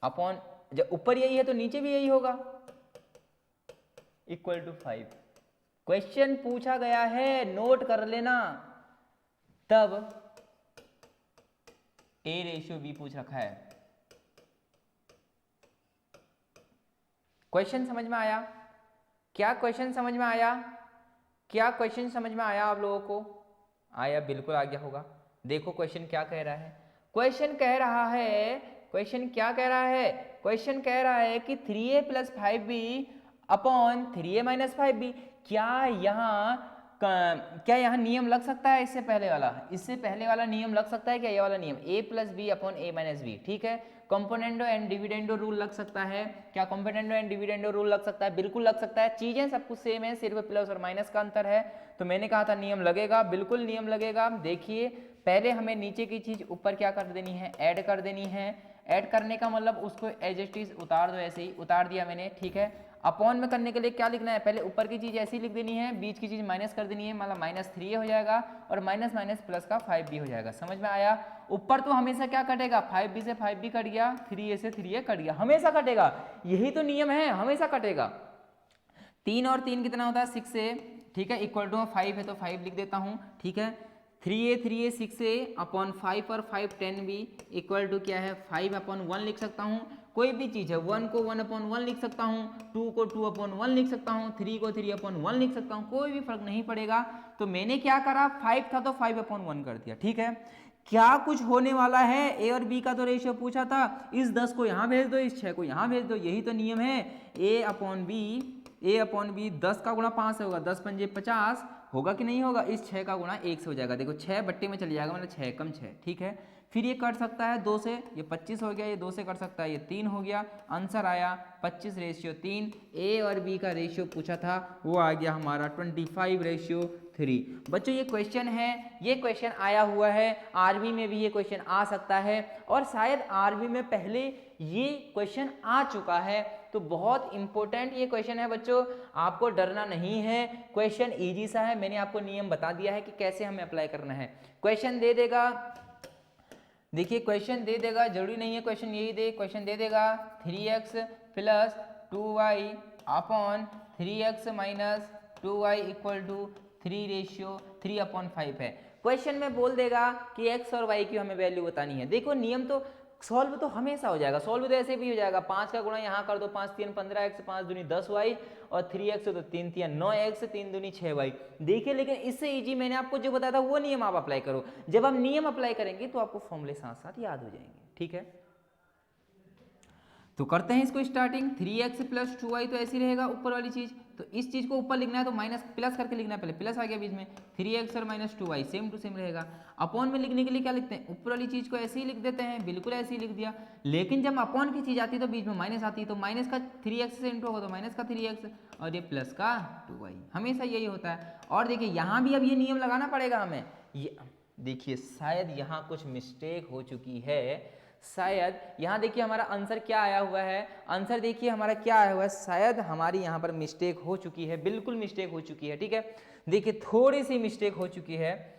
अपॉन, जब ऊपर यही है तो नीचे भी यही होगा, इक्वल टू 5। क्वेश्चन पूछा गया है, नोट कर लेना, तब a रेशियो b पूछ रखा है। क्वेश्चन समझ में आया, क्या क्वेश्चन समझ में आया, क्या क्वेश्चन समझ में आया आप लोगों को, आया, बिल्कुल आ गया होगा। देखो क्वेश्चन क्या कह रहा है, क्वेश्चन कह रहा है, क्वेश्चन क्या कह रहा है, क्वेश्चन कह रहा है कि 3a plus 5b upon 3a minus 5b। क्या यहाँ नियम लग सकता है, इससे पहले वाला, इससे पहले वाला नियम लग सकता है क्या, ये वाला नियम a plus B upon a minus B, ठीक है। कंपोनेंडो एंड डिविडेंडो रूल लग सकता है, क्या कंपोनेंडो एंड डिविडेंडो रूल लग सकता है, बिल्कुल लग सकता है। चीजें सब कुछ सेम है, सिर्फ प्लस और माइनस का अंतर है, तो मैंने कहा था नियम लगेगा, बिल्कुल नियम लगेगा। देखिए पहले हमें नीचे की चीज ऊपर क्या कर देनी है, ऐड कर देनी है, ऐड करने का मतलब उसको एज इट इज उतार दो, ऐसे ही उतार दिया मैंने, ठीक है। अपॉन में करने के लिए क्या लिखना है, पहले ऊपर की चीज़ ऐसी लिख देनी है, बीच की चीज़ माइनस कर देनी है, मतलब -3a हो जाएगा और माइनस माइनस प्लस का 5b हो जाएगा। समझ में आया? ऊपर तो हमेशा क्या कटेगा, 5b से 5b कट गया, 3a से 3a कट गया, हमेशा कटेगा, यही तो नियम है, हमेशा कटेगा। 3 और 3 कितना होता है, 6a, ठीक है, इक्वल टू 5 है तो 5 लिख देता हूँ, ठीक है। 3a 6a अपॉन 5 और 5 10b इक्वल टू क्या है, 5/1 लिख सकता हूँ। कोई भी चीज़ है, 1 को 1/1 लिख सकता हूँ, 2 को 2/1 लिख सकता हूँ, 3 को 3/1 लिख सकता हूँ, कोई भी फर्क नहीं पड़ेगा। तो मैंने क्या करा, 5 था तो 5/1 कर दिया, ठीक है। क्या कुछ होने वाला है, ए और बी का तो रेशियो पूछा था, इस 10 को यहाँ भेज दो, इस 6 को यहाँ भेज दो, यही तो नियम है। a/b 10 का गुणा 5 से होगा, 10 पंजे 50 होगा कि नहीं होगा, इस 6 का गुणा 1 से हो जाएगा, देखो 6 बट्टे में चले जाएगा, मतलब 6 कम 6, ठीक है। फिर ये कट सकता है 2 से, ये 25 हो गया, ये 2 से कट सकता है, ये 3 हो गया, आंसर आया 25/3। ए और बी का रेशियो पूछा था, वो आ गया हमारा 25/3। बच्चों ये क्वेश्चन है, ये क्वेश्चन आया हुआ है, आर्मी में भी ये क्वेश्चन आ सकता है, और शायद आर्मी में पहले ये क्वेश्चन आ चुका है, तो बहुत इंपॉर्टेंट ये क्वेश्चन है बच्चों, आपको डरना नहीं है, क्वेश्चन इजी सा है, मैंने आपको नियम बता दिया है कि कैसे हमें अप्लाई करना है। क्वेश्चन दे देगा, देखिए क्वेश्चन दे देगा, जरूरी नहीं है क्वेश्चन यही दे, क्वेश्चन दे देगा 3x plus 2y upon 3x minus 2y equal to 3/5 है। क्वेश्चन में बोल देगा कि x और y की हमें वैल्यू बतानी है। देखो नियम तो सॉल्व तो हमेशा हो जाएगा, सॉल्व तो ऐसे भी हो जाएगा, 5 का गुणा यहाँ कर दो, 5 3 15x, 5 दूनी 10y और 3x तो 3 3 9x, 3 दूनी 6y। देखिए लेकिन इससे इजी मैंने आपको जो बताया था वो नियम आप अप्लाई करो, जब आप नियम अप्लाई करेंगे तो आपको फॉर्मूले साथ साथ याद हो जाएंगे, ठीक है। तो करते हैं इसको स्टार्टिंग, 3x प्लस 2y तो ऐसी रहेगा ऊपर वाली चीज, तो इस चीज को ऊपर लिखना है तो माइनस प्लस करके लिखना है, पहले प्लस आ गया बीच में, 3x और minus 2y same to same रहेगा। अपॉन में लिखने के लिए क्या लिखते हैं, ऊपर वाली चीज को ऐसे ही लिख देते हैं, बिल्कुल ऐसे ही लिख दिया, लेकिन जब अपॉन की चीज आती है तो बीच में माइनस आती है, तो माइनस का 3x से इंटू होगा तो माइनस का 3x और ये प्लस का 2y, हमेशा यही होता है। और देखिए यहाँ भी अब ये नियम लगाना पड़ेगा हमें, ये देखिए शायद यहाँ कुछ मिस्टेक हो चुकी है, शायद यहाँ देखिए हमारा आंसर क्या आया हुआ है, आंसर देखिए हमारा क्या आया हुआ है, शायद हमारी यहाँ पर मिस्टेक हो चुकी है, बिल्कुल मिस्टेक हो चुकी है, ठीक है। देखिए थोड़ी सी मिस्टेक हो चुकी है,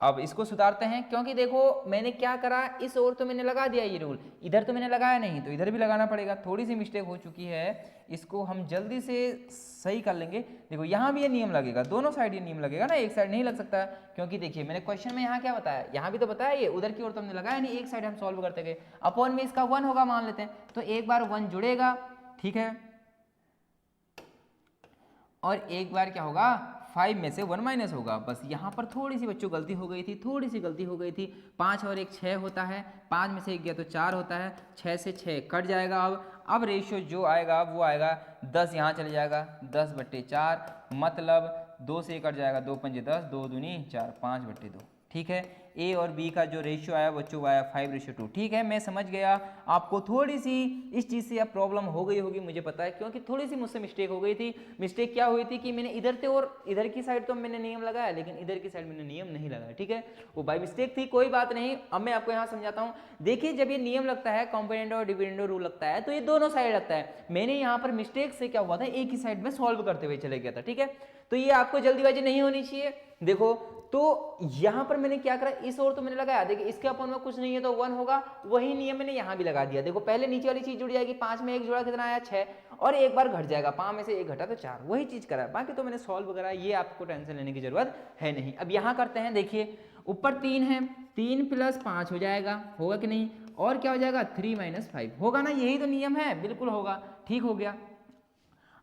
अब इसको सुधारते हैं, क्योंकि देखो मैंने क्या करा, इस ओर तो मैंने लगा दिया ये रूल, इधर तो मैंने लगाया नहीं, तो इधर भी लगाना पड़ेगा, थोड़ी सी मिस्टेक हो चुकी है, इसको हम जल्दी से सही कर लेंगे। देखो यहाँ भी ये नियम लगेगा, दोनों साइड ये नियम लगेगा ना, एक साइड नहीं लग सकता, क्योंकि देखिए मैंने क्वेश्चन में यहाँ क्या बताया, यहाँ भी तो बताया, ये उधर की ओर तो हमने लगाया नहीं, एक साइड हम सॉल्व करते गए, अपॉन में इसका 1 होगा मान लेते हैं, तो एक बार 1 जुड़ेगा, ठीक है, और एक बार क्या होगा 5 में से 1 माइनस होगा, बस यहाँ पर थोड़ी सी बच्चों गलती हो गई थी, थोड़ी सी गलती हो गई थी, 5 और 1 6 होता है, 5 में से 1 गया तो 4 होता है, 6 से 6 कट जाएगा, अब रेशियो जो आएगा वो आएगा 10, यहाँ चले जाएगा 10/4, मतलब 2 से कट जाएगा, 2 पंजे 10, 2 दूनी 4, 5/2, ठीक है। ए और बी का जो रेशियो आया बच्चों वो आया 5/2, ठीक है, मैं समझ गया। आपको थोड़ी सी इस चीज़ से अब प्रॉब्लम हो गई होगी, मुझे पता है, क्योंकि थोड़ी सी मुझसे मिस्टेक हो गई थी। मिस्टेक क्या हुई थी कि मैंने इधर से और इधर की साइड तो मैंने नियम लगाया, लेकिन इधर की साइड मैंने नियम नहीं लगाया, ठीक है, वो बाय मिस्टेक थी, कोई बात नहीं। अब मैं आपको यहाँ समझाता हूँ, देखिए जब ये नियम लगता है, कॉम्पोनेंट और डिविडेंड रूल लगता है, तो ये दोनों साइड लगता है। मैंने यहाँ पर मिस्टेक से क्या हुआ था, एक ही साइड में सॉल्व करते हुए चले गया था, ठीक है, तो ये आपको जल्दीबाजी नहीं होनी चाहिए। देखो तो यहां पर मैंने क्या करा, इस ओर तो मैंने लगाया, देखिए इसके अपन में कुछ नहीं है तो 1 होगा, वही नियम मैंने यहां भी लगा दिया। देखो पहले नीचे वाली चीज जुड़ जाएगी, 5 में 1 जुड़ा कितना आया 6, और एक बार घट जाएगा, 5 में से 1 घटा तो 4, वही चीज करा, बाकी तो मैंने सॉल्व वगैरह ये आपको टेंशन लेने की जरूरत है नहीं। अब यहां करते हैं, देखिए ऊपर 3 है, 3 + 5 हो जाएगा, होगा कि नहीं, और क्या हो जाएगा 3 - 5 होगा ना, यही तो नियम है, बिल्कुल होगा, ठीक हो गया।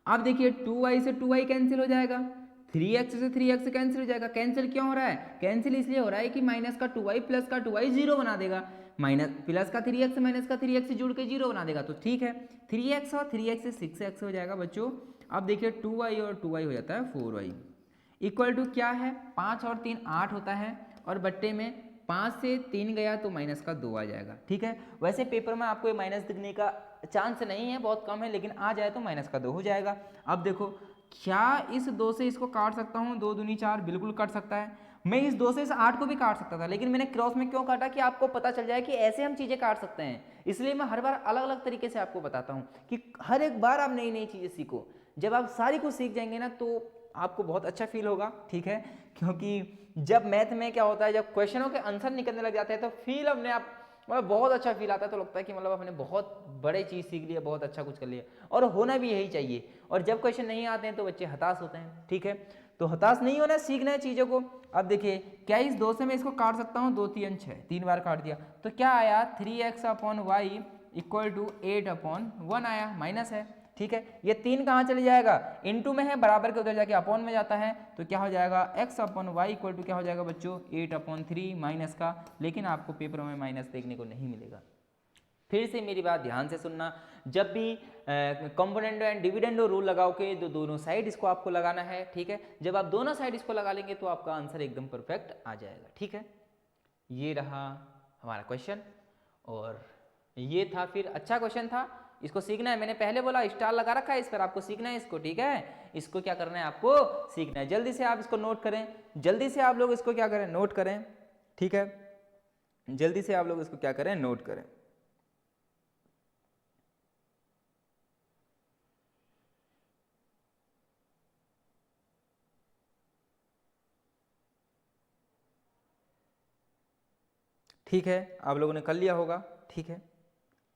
अब देखिए 2y से 2y कैंसिल हो जाएगा, 3x से 3x कैंसिल हो जाएगा। कैंसिल क्यों हो रहा है, कैंसिल इसलिए हो रहा है कि माइनस का 2y प्लस का 2y 0 बना देगा, माइनस प्लस का 3x माइनस का 3x जुड़ के 0 बना देगा, तो ठीक है 3x और 3x से 6x हो जाएगा बच्चों। अब देखिए 2y और 2y हो जाता है 4y, इक्वल टू क्या है, 5 और 3 8 होता है, और बट्टे में 5 से 3 गया तो माइनस का 2 आ जाएगा, ठीक है। वैसे पेपर में आपको माइनस दिखने का चांस नहीं है, बहुत कम है, लेकिन आ जाए तो माइनस का 2 हो जाएगा। अब देखो क्या इस 2 से इसको काट सकता हूँ, 2 दूनी 4 बिल्कुल कट सकता है, मैं इस 2 से इस 8 को भी काट सकता था, लेकिन मैंने क्रॉस में क्यों काटा कि आपको पता चल जाए कि ऐसे हम चीज़ें काट सकते हैं। इसलिए मैं हर बार अलग अलग तरीके से आपको बताता हूँ कि हर एक बार आप नई नई चीज़ें सीखो। जब आप सारी कुछ सीख जाएंगे ना तो आपको बहुत अच्छा फील होगा, ठीक है। क्योंकि जब मैथ में क्या होता है, जब क्वेश्चनों के आंसर निकलने लग जाते हैं तो फील अपने आप मतलब बहुत अच्छा फील आता है। तो लगता है कि मतलब आपने बहुत बड़े चीज़ सीख लिया, बहुत अच्छा कुछ कर लिया, और होना भी यही चाहिए। और जब क्वेश्चन नहीं आते हैं तो बच्चे हताश होते हैं, ठीक है। तो हताश नहीं होना, सीखना है चीज़ों को। अब देखिए, क्या इस 2 से मैं इसको काट सकता हूँ, 2 3 6, 3 बार काट दिया तो क्या आया, 3x upon Y equal to 8 upon 1 आया, माइनस है, ठीक है। ये 3 कहाँ चले जाएगा, इनटू में है, बराबर के उधर जाके अपॉन में जाता है, तो क्या हो जाएगा, x upon Y equal to क्या हो जाएगा बच्चों, 8 अपॉन 3 माइनस का। लेकिन आपको पेपरों में माइनस देखने को नहीं मिलेगा। फिर से मेरी बात ध्यान से सुनना, जब भी कंपोनेंडो एंड डिविडेंडो रूल लगाओ के दोनों साइड इसको आपको लगाना है, ठीक है। जब आप दोनों साइड इसको लगा लेंगे तो आपका आंसर एकदम परफेक्ट आ जाएगा, ठीक है। ये रहा हमारा क्वेश्चन, और ये था फिर अच्छा क्वेश्चन था। इसको सीखना है, मैंने पहले बोला स्टार लगा रखा है इस पर, आपको सीखना है इसको, ठीक है। इसको क्या करना है, आपको सीखना है। जल्दी से आप इसको नोट करें, जल्दी से आप लोग इसको क्या करें, नोट करें, ठीक है। जल्दी से आप लोग इसको क्या करें, नोट करें। ठीक है, आप लोगों ने कर लिया होगा, ठीक है।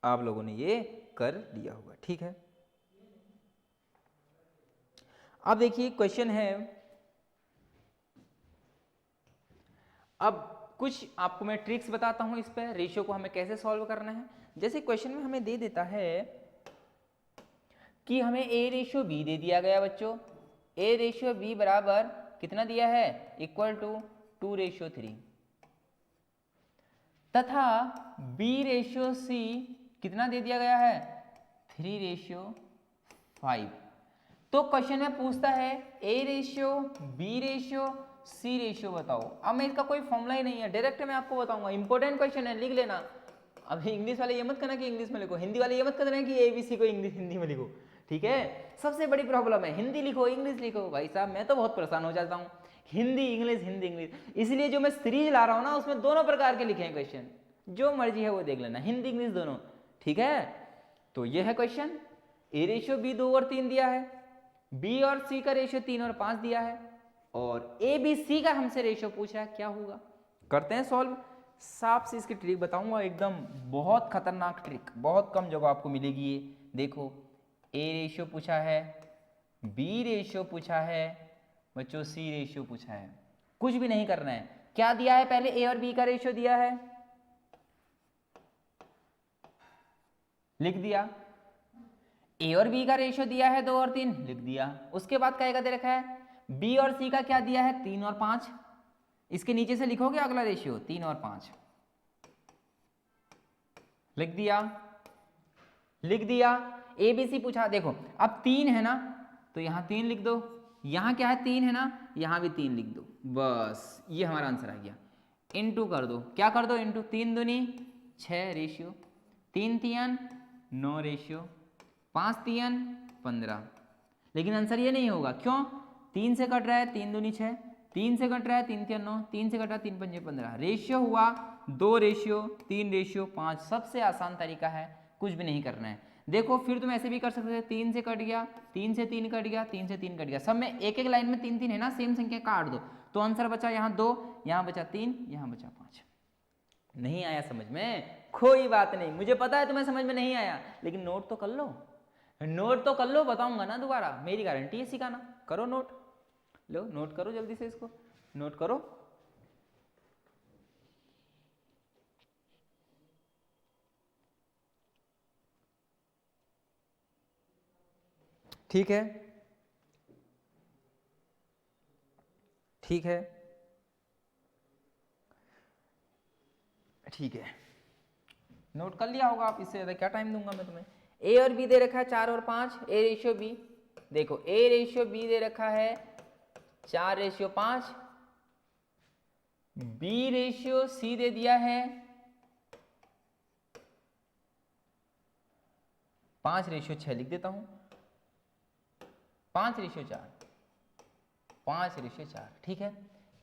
आप लोगों ने ये कर लिया होगा, ठीक है। अब देखिए क्वेश्चन है, अब कुछ आपको मैं ट्रिक्स बताता हूं इस पर, रेशियो को हमें कैसे सॉल्व करना है। जैसे क्वेश्चन में हमें दे देता है कि हमें ए रेशियो बी दे दिया गया बच्चों, ए रेशियो बी बराबर कितना दिया है, इक्वल टू 2:3, तथा बी रेशियो सी कितना दे दिया गया है, 3:5। तो क्वेश्चन में पूछता है A ratio B ratio C ratio बताओ। अब मैं इसका कोई फॉर्मूला ही नहीं है, डायरेक्ट मैं आपको बताऊंगा, इंपॉर्टेंट क्वेश्चन है, लिख लेना। अभी इंग्लिश वाले ये मत करना कि इंग्लिश में लिखो, हिंदी वाले ये मत करना कि एबीसी को इंग्लिश हिंदी में लिखो, ठीक है। सबसे बड़ी प्रॉब्लम है हिंदी लिखो इंग्लिश लिखो, भाई साहब मैं तो बहुत परेशान हो जाता हूँ, हिंदी इंग्लिश हिंदी इंग्लिश। इसलिए जो मैं सीरीज ला रहा हूँ ना उसमें दोनों प्रकार के लिखे हैं क्वेश्चन, जो मर्जी है वो देख लेना, हिंदी इंग्लिश दोनों, ठीक है। तो ये है क्वेश्चन, ए रेशियो बी 2 और 3 दिया है, बी और सी का रेशियो 3 और 5 दिया है, और ए बी सी का हमसे रेशियो पूछा है, क्या होगा। करते हैं सॉल्व। साफ से इसकी ट्रिक बताऊंगा, एकदम बहुत खतरनाक ट्रिक, बहुत कम जगह आपको मिलेगी ये। देखो, ए रेशियो पूछा है, बी रेशियो पूछा है बच्चों, सी रेशियो पूछा है। कुछ भी नहीं करना है, क्या दिया है, पहले ए और बी का रेशियो दिया है, लिख दिया। ए और बी का रेशियो दिया है 2 और 3, लिख दिया। उसके बाद क्या दे रखा है, बी और सी का क्या दिया है, 3 और 5। इसके नीचे से लिखोगे अगला रेशियो 3 और 5, लिख दिया, लिख दिया। ए बी सी पूछा, देखो अब 3 है ना तो यहां 3 लिख दो, यहां क्या है 3 है ना, यहां भी 3 लिख दो, बस ये हमारा आंसर आ गया। इनटू कर दो, क्या कर दो, इनटू 3 दूनी 6 रेशियो, 3 तियन 9 रेशियो, 5 तियन 15। लेकिन आंसर ये नहीं होगा, क्यों, 3 से कट रहा है 3 दूनी 6, 3 से कट रहा है 3 तियन 9, 3 से कट रहा है 3 पंजे 15, रेशियो हुआ 2 रेशियो 3 रेशियो 5। सबसे आसान तरीका है, कुछ भी नहीं करना है। देखो फिर तुम ऐसे भी कर सकते थे, 3 से कट गया, 3 से 3 कट गया, 3 से 3 कट गया, सब में एक एक लाइन में 3 3 है ना, सेम संख्या काट दो, तो आंसर बचा यहाँ 2, यहाँ बचा 3, यहाँ बचा 5। नहीं आया समझ में, कोई बात नहीं, मुझे पता है तुम्हें समझ में नहीं आया, लेकिन नोट तो कर लो, नोट तो कर लो, बताऊंगा ना दोबारा, मेरी गारंटी है सिखाना। करो नोट, लो नोट करो जल्दी से, इसको नोट करो। ठीक है, ठीक है, ठीक है, नोट कर लिया होगा आप, इससे ज्यादा क्या टाइम दूंगा मैं तुम्हें। ए और बी दे रखा है 4 और 5, ए रेशियो बी, देखो ए रेशियो बी दे रखा है 4 रेशियो 5, बी रेशियो सी दे दिया है 5 रेशियो 6, लिख देता हूं 5 रेशियो 4, 5 रेशियो 4, ठीक है।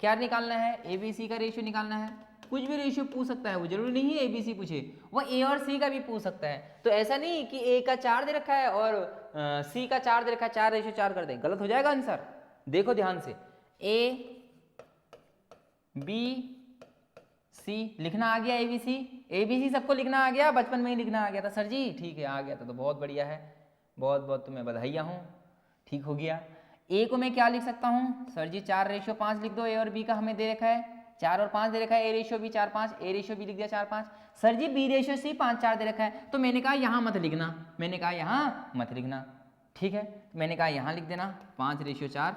क्या निकालना है, ए बी सी का रेशियो निकालना है। कुछ भी रेशियो पूछ सकता है वो, जरूरी नहीं है ए बी सी पूछे, वो ए और सी का भी पूछ सकता है। तो ऐसा नहीं कि ए का 4 दे रखा है और सी का 4 दे रखा है, 4:4 कर दें, गलत हो जाएगा आंसर। देखो ध्यान से, ए बी सी लिखना आ गया, ए बी सी सबको लिखना आ गया, बचपन में ही लिखना आ गया था सर जी, ठीक है आ गया था तो बहुत बढ़िया है, बहुत बहुत तुम्हें बधाइयाँ हूँ, ठीक हो गया। ए को मैं क्या लिख सकता हूँ सर जी, 4:5 लिख दो, ए और बी का हमें दे रखा है 4 और 5 दे रखा है, A ratio B 4:5, A ratio B लिख दिया 4:5। Sir ji B ratio C 5:4 दे रखा है, तो मैंने कहा यहाँ मत लिखना, मैंने कहा यहाँ मत लिखना, ठीक है, मैंने कहा यहाँ लिख देना 5:4,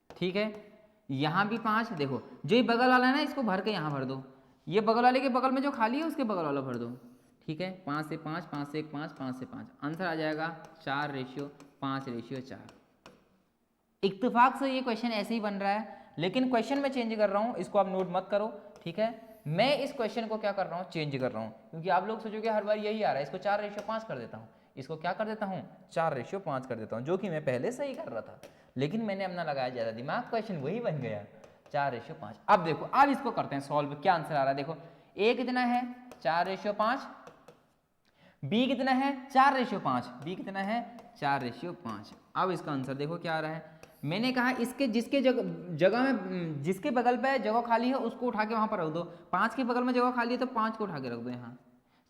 ठीक है। यहाँ भी 5, देखो जो ये बगल वाला है ना इसको भर के यहाँ भर दो, ये बगल वाले के बगल में जो खाली है उसके बगल वाला भर दो, ठीक है। 5 से 5, 5 से 1 5, 5 से 5, आंसर आ जाएगा 4:5:4। इत्तेफाक से ये क्वेश्चन ऐसे ही बन रहा है, लेकिन क्वेश्चन मैं चेंज कर रहा हूँ, इसको आप नोट मत करो, ठीक है। मैं इस क्वेश्चन को क्या कर रहा हूँ, चेंज कर रहा हूँ, क्योंकि आप लोग सोचोगे हर बार यही आ रहा है, इसको 4:5 कर देता हूँ, इसको क्या कर देता हूँ 4:5 कर देता हूँ, जो कि मैं पहले सही कर रहा था, लेकिन मैंने अपना लगाया ज़्यादा दिमाग, क्वेश्चन वही बन गया 4:5। अब देखो, अब इसको करते हैं सॉल्व, क्या आंसर आ रहा है देखो, ए कितना है 4:5, बी कितना है 4:5, बी कितना है 4:5। अब इसका आंसर देखो क्या आ रहा है, मैंने कहा इसके जिसके जगह में जिसके बगल पे जगह खाली है उसको उठा के वहां पर रख दो, 5 के बगल में जगह खाली है तो 5 को उठा के रख दो यहाँ,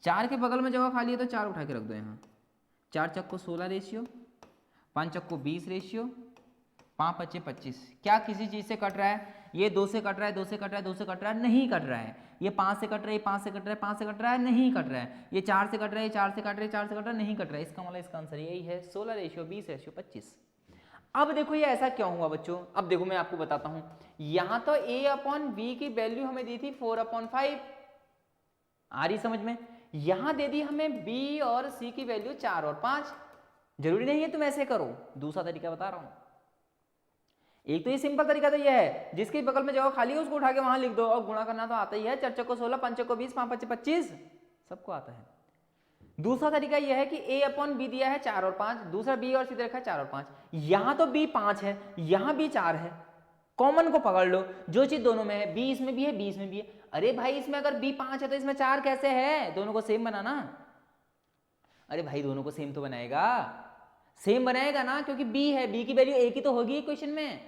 4 के बगल में जगह खाली है तो 4 उठा के रख दो यहाँ, 4 चक्को 16 रेशियो, 5 चक्को 20 रेशियो, 5 5 25। क्या किसी चीज़ से कट रहा है, ये 2 से कट रहा है, 2 से कट रहा है, 2 से कट रहा है, नहीं कट रहा है, ये 5 से कट रहा है, 5 से कट रहा है, 5 से कट रहा है, नहीं कट रहा है, ये 4 से कट रहा है, 4 से कट रहा है, 4 से कट रहा है, नहीं कट रहा है, इसका मतलब इसका आंसर यही है 16:20:25। अब देखो ये ऐसा क्यों हुआ बच्चों, अब देखो मैं आपको बताता हूं, यहां तो a/b की वैल्यू हमें दी थी 4/5, आ रही समझ में, यहां दे दी हमें b और c की वैल्यू 4 और 5। जरूरी नहीं है तुम ऐसे करो, दूसरा तरीका बता रहा हूं। एक तो ये सिंपल तरीका तो ये है, जिसके बगल में जगह खाली है उसको उठा के वहां लिख दो, और गुणा करना तो आता ही है, 4 चक्को 16, 5 चक्को 20, 5 5 25, सबको आता है। दूसरा तरीका यह है कि a/b दिया है 4 और 5, दूसरा b और c दे रखा है 4 और 5, यहां तो b 5 है, यहां b 4 है, कॉमन को पकड़ लो, जो चीज दोनों में है, b इसमें भी है, b इसमें भी है। अरे भाई इसमें अगर b 5 है तो इसमें 4 कैसे है, दोनों को सेम बनाना। अरे भाई दोनों को सेम तो बनाएगा, सेम बनाएगा ना, क्योंकि b है, b की वैल्यू एक ही तो होगी क्वेश्चन में।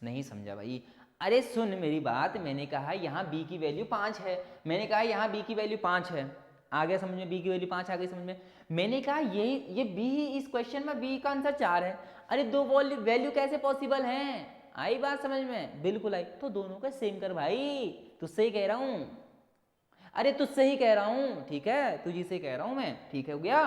नहीं समझा भाई, अरे सुन मेरी बात, मैंने कहा यहाँ b की वैल्यू 5 है, मैंने कहा यहाँ b की वैल्यू 5 है, आ गया समझ में, b की वैल्यू 5 आ गई समझ में। मैंने कहा ये b इस क्वेश्चन में b का आंसर 4 है, अरे दो वैल्यू कैसे पॉसिबल हैं, आई बात समझ में, बिल्कुल आई, तो दोनों का सेम कर भाई, तुझसे ही कह रहा हूँ, अरे तुझसे ही कह रहा हूँ, ठीक है, तुझी से कह रहा हूँ मैं, ठीक है हो गया।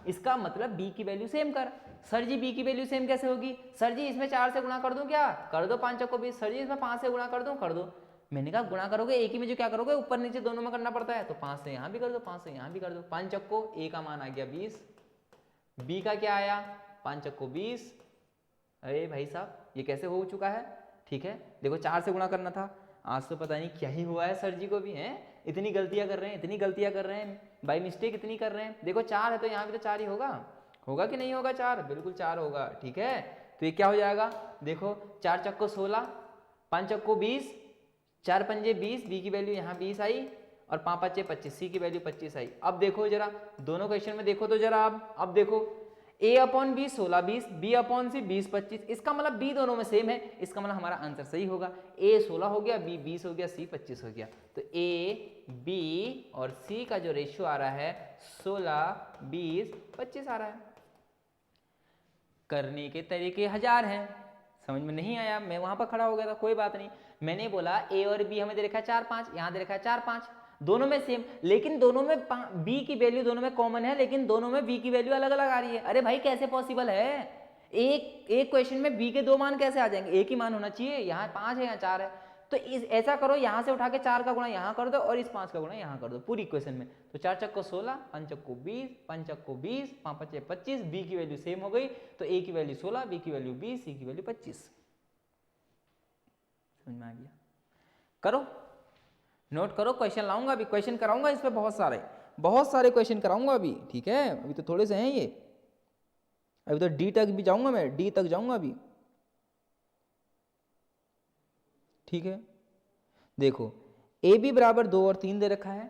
इसका मतलब b की वैल्यू सेम कर। सर जी b की वैल्यू सेम कैसे होगी, सर जी इसमें 4 से गुणा कर दूं क्या, कर दो, 5 चक्को 20, सर जी इसमें 5 से गुणा कर दूं, कर दो। मैंने कहा गुणा करोगे एक ही में जो क्या करोगे, ऊपर नीचे दोनों में करना पड़ता है, तो 5 से यहाँ भी कर दो, 5 से यहाँ भी कर दो, 5 चक्को a का मान आ गया 20, b का क्या आया 5 चक्को 20। अरे भाई साहब ये कैसे हो चुका है, ठीक है, देखो 4 से गुणा करना था, आज तो पता नहीं क्या ही हुआ है सर जी को भी, हैं इतनी गलतियां कर रहे हैं, इतनी गलतियां कर रहे हैं, बाई मिस्टेक इतनी कर रहे हैं। देखो 4 है तो यहाँ भी तो 4 ही होगा, होगा कि नहीं होगा 4, बिल्कुल 4 होगा, ठीक है। तो ये क्या हो जाएगा, देखो 4 चक्को 16, 5 चक्को 20, 4 पंजे 20, बी की वैल्यू यहाँ 20 आई, और 5 पच्चे 25, सी की वैल्यू 25 आई। अब देखो जरा दोनों क्वेश्चन में देखो तो जरा, अब देखो a/b 16 20, b/c 20 25, इसका मतलब b दोनों में सेम है, इसका मतलब हमारा आंसर सही होगा, a 16 हो गया, b 20 हो गया, c 25 हो गया। तो a b और c का जो रेशियो आ रहा है 16 20 25 आ रहा है। करने के तरीके हजार हैं, समझ में नहीं आया, मैं वहां पर खड़ा हो गया था, कोई बात नहीं। मैंने बोला a और b हमें दे रखा है 4 5, यहाँ दे रखा है 4 5, दोनों में सेम, लेकिन दोनों में b की वैल्यू दोनों में कॉमन है, लेकिन दोनों में b की वैल्यू अलग अलग आ रही है। अरे भाई कैसे पॉसिबल है, एक क्वेश्चन में b के दो मान कैसे आ जाएंगे, एक ही मान होना चाहिए, यहाँ 5 है यहाँ 4 है। तो ऐसा करो, यहाँ से उठा के 4 का गुणा यहाँ कर दो और इस 5 का गुणा यहाँ कर दो पूरी इक्वेशन में। तो 4 चक्को 16, 5 चक्को 20, 5 चक्को 20, 5 पच्चे 25, b की वैल्यू सेम हो गई, तो a की वैल्यू 16, b की वैल्यू 20, c की वैल्यू 25। समझ में आ गया, करो नोट करो, क्वेश्चन लाऊंगा अभी, क्वेश्चन कराऊंगा इस पे बहुत सारे क्वेश्चन कराऊंगा अभी, ठीक है, अभी तो थोड़े से हैं ये, अभी तो डी तक भी जाऊंगा मैं, डी तक जाऊंगा अभी। ठीक है। देखो ए बी बराबर 2 और 3 दे रखा है,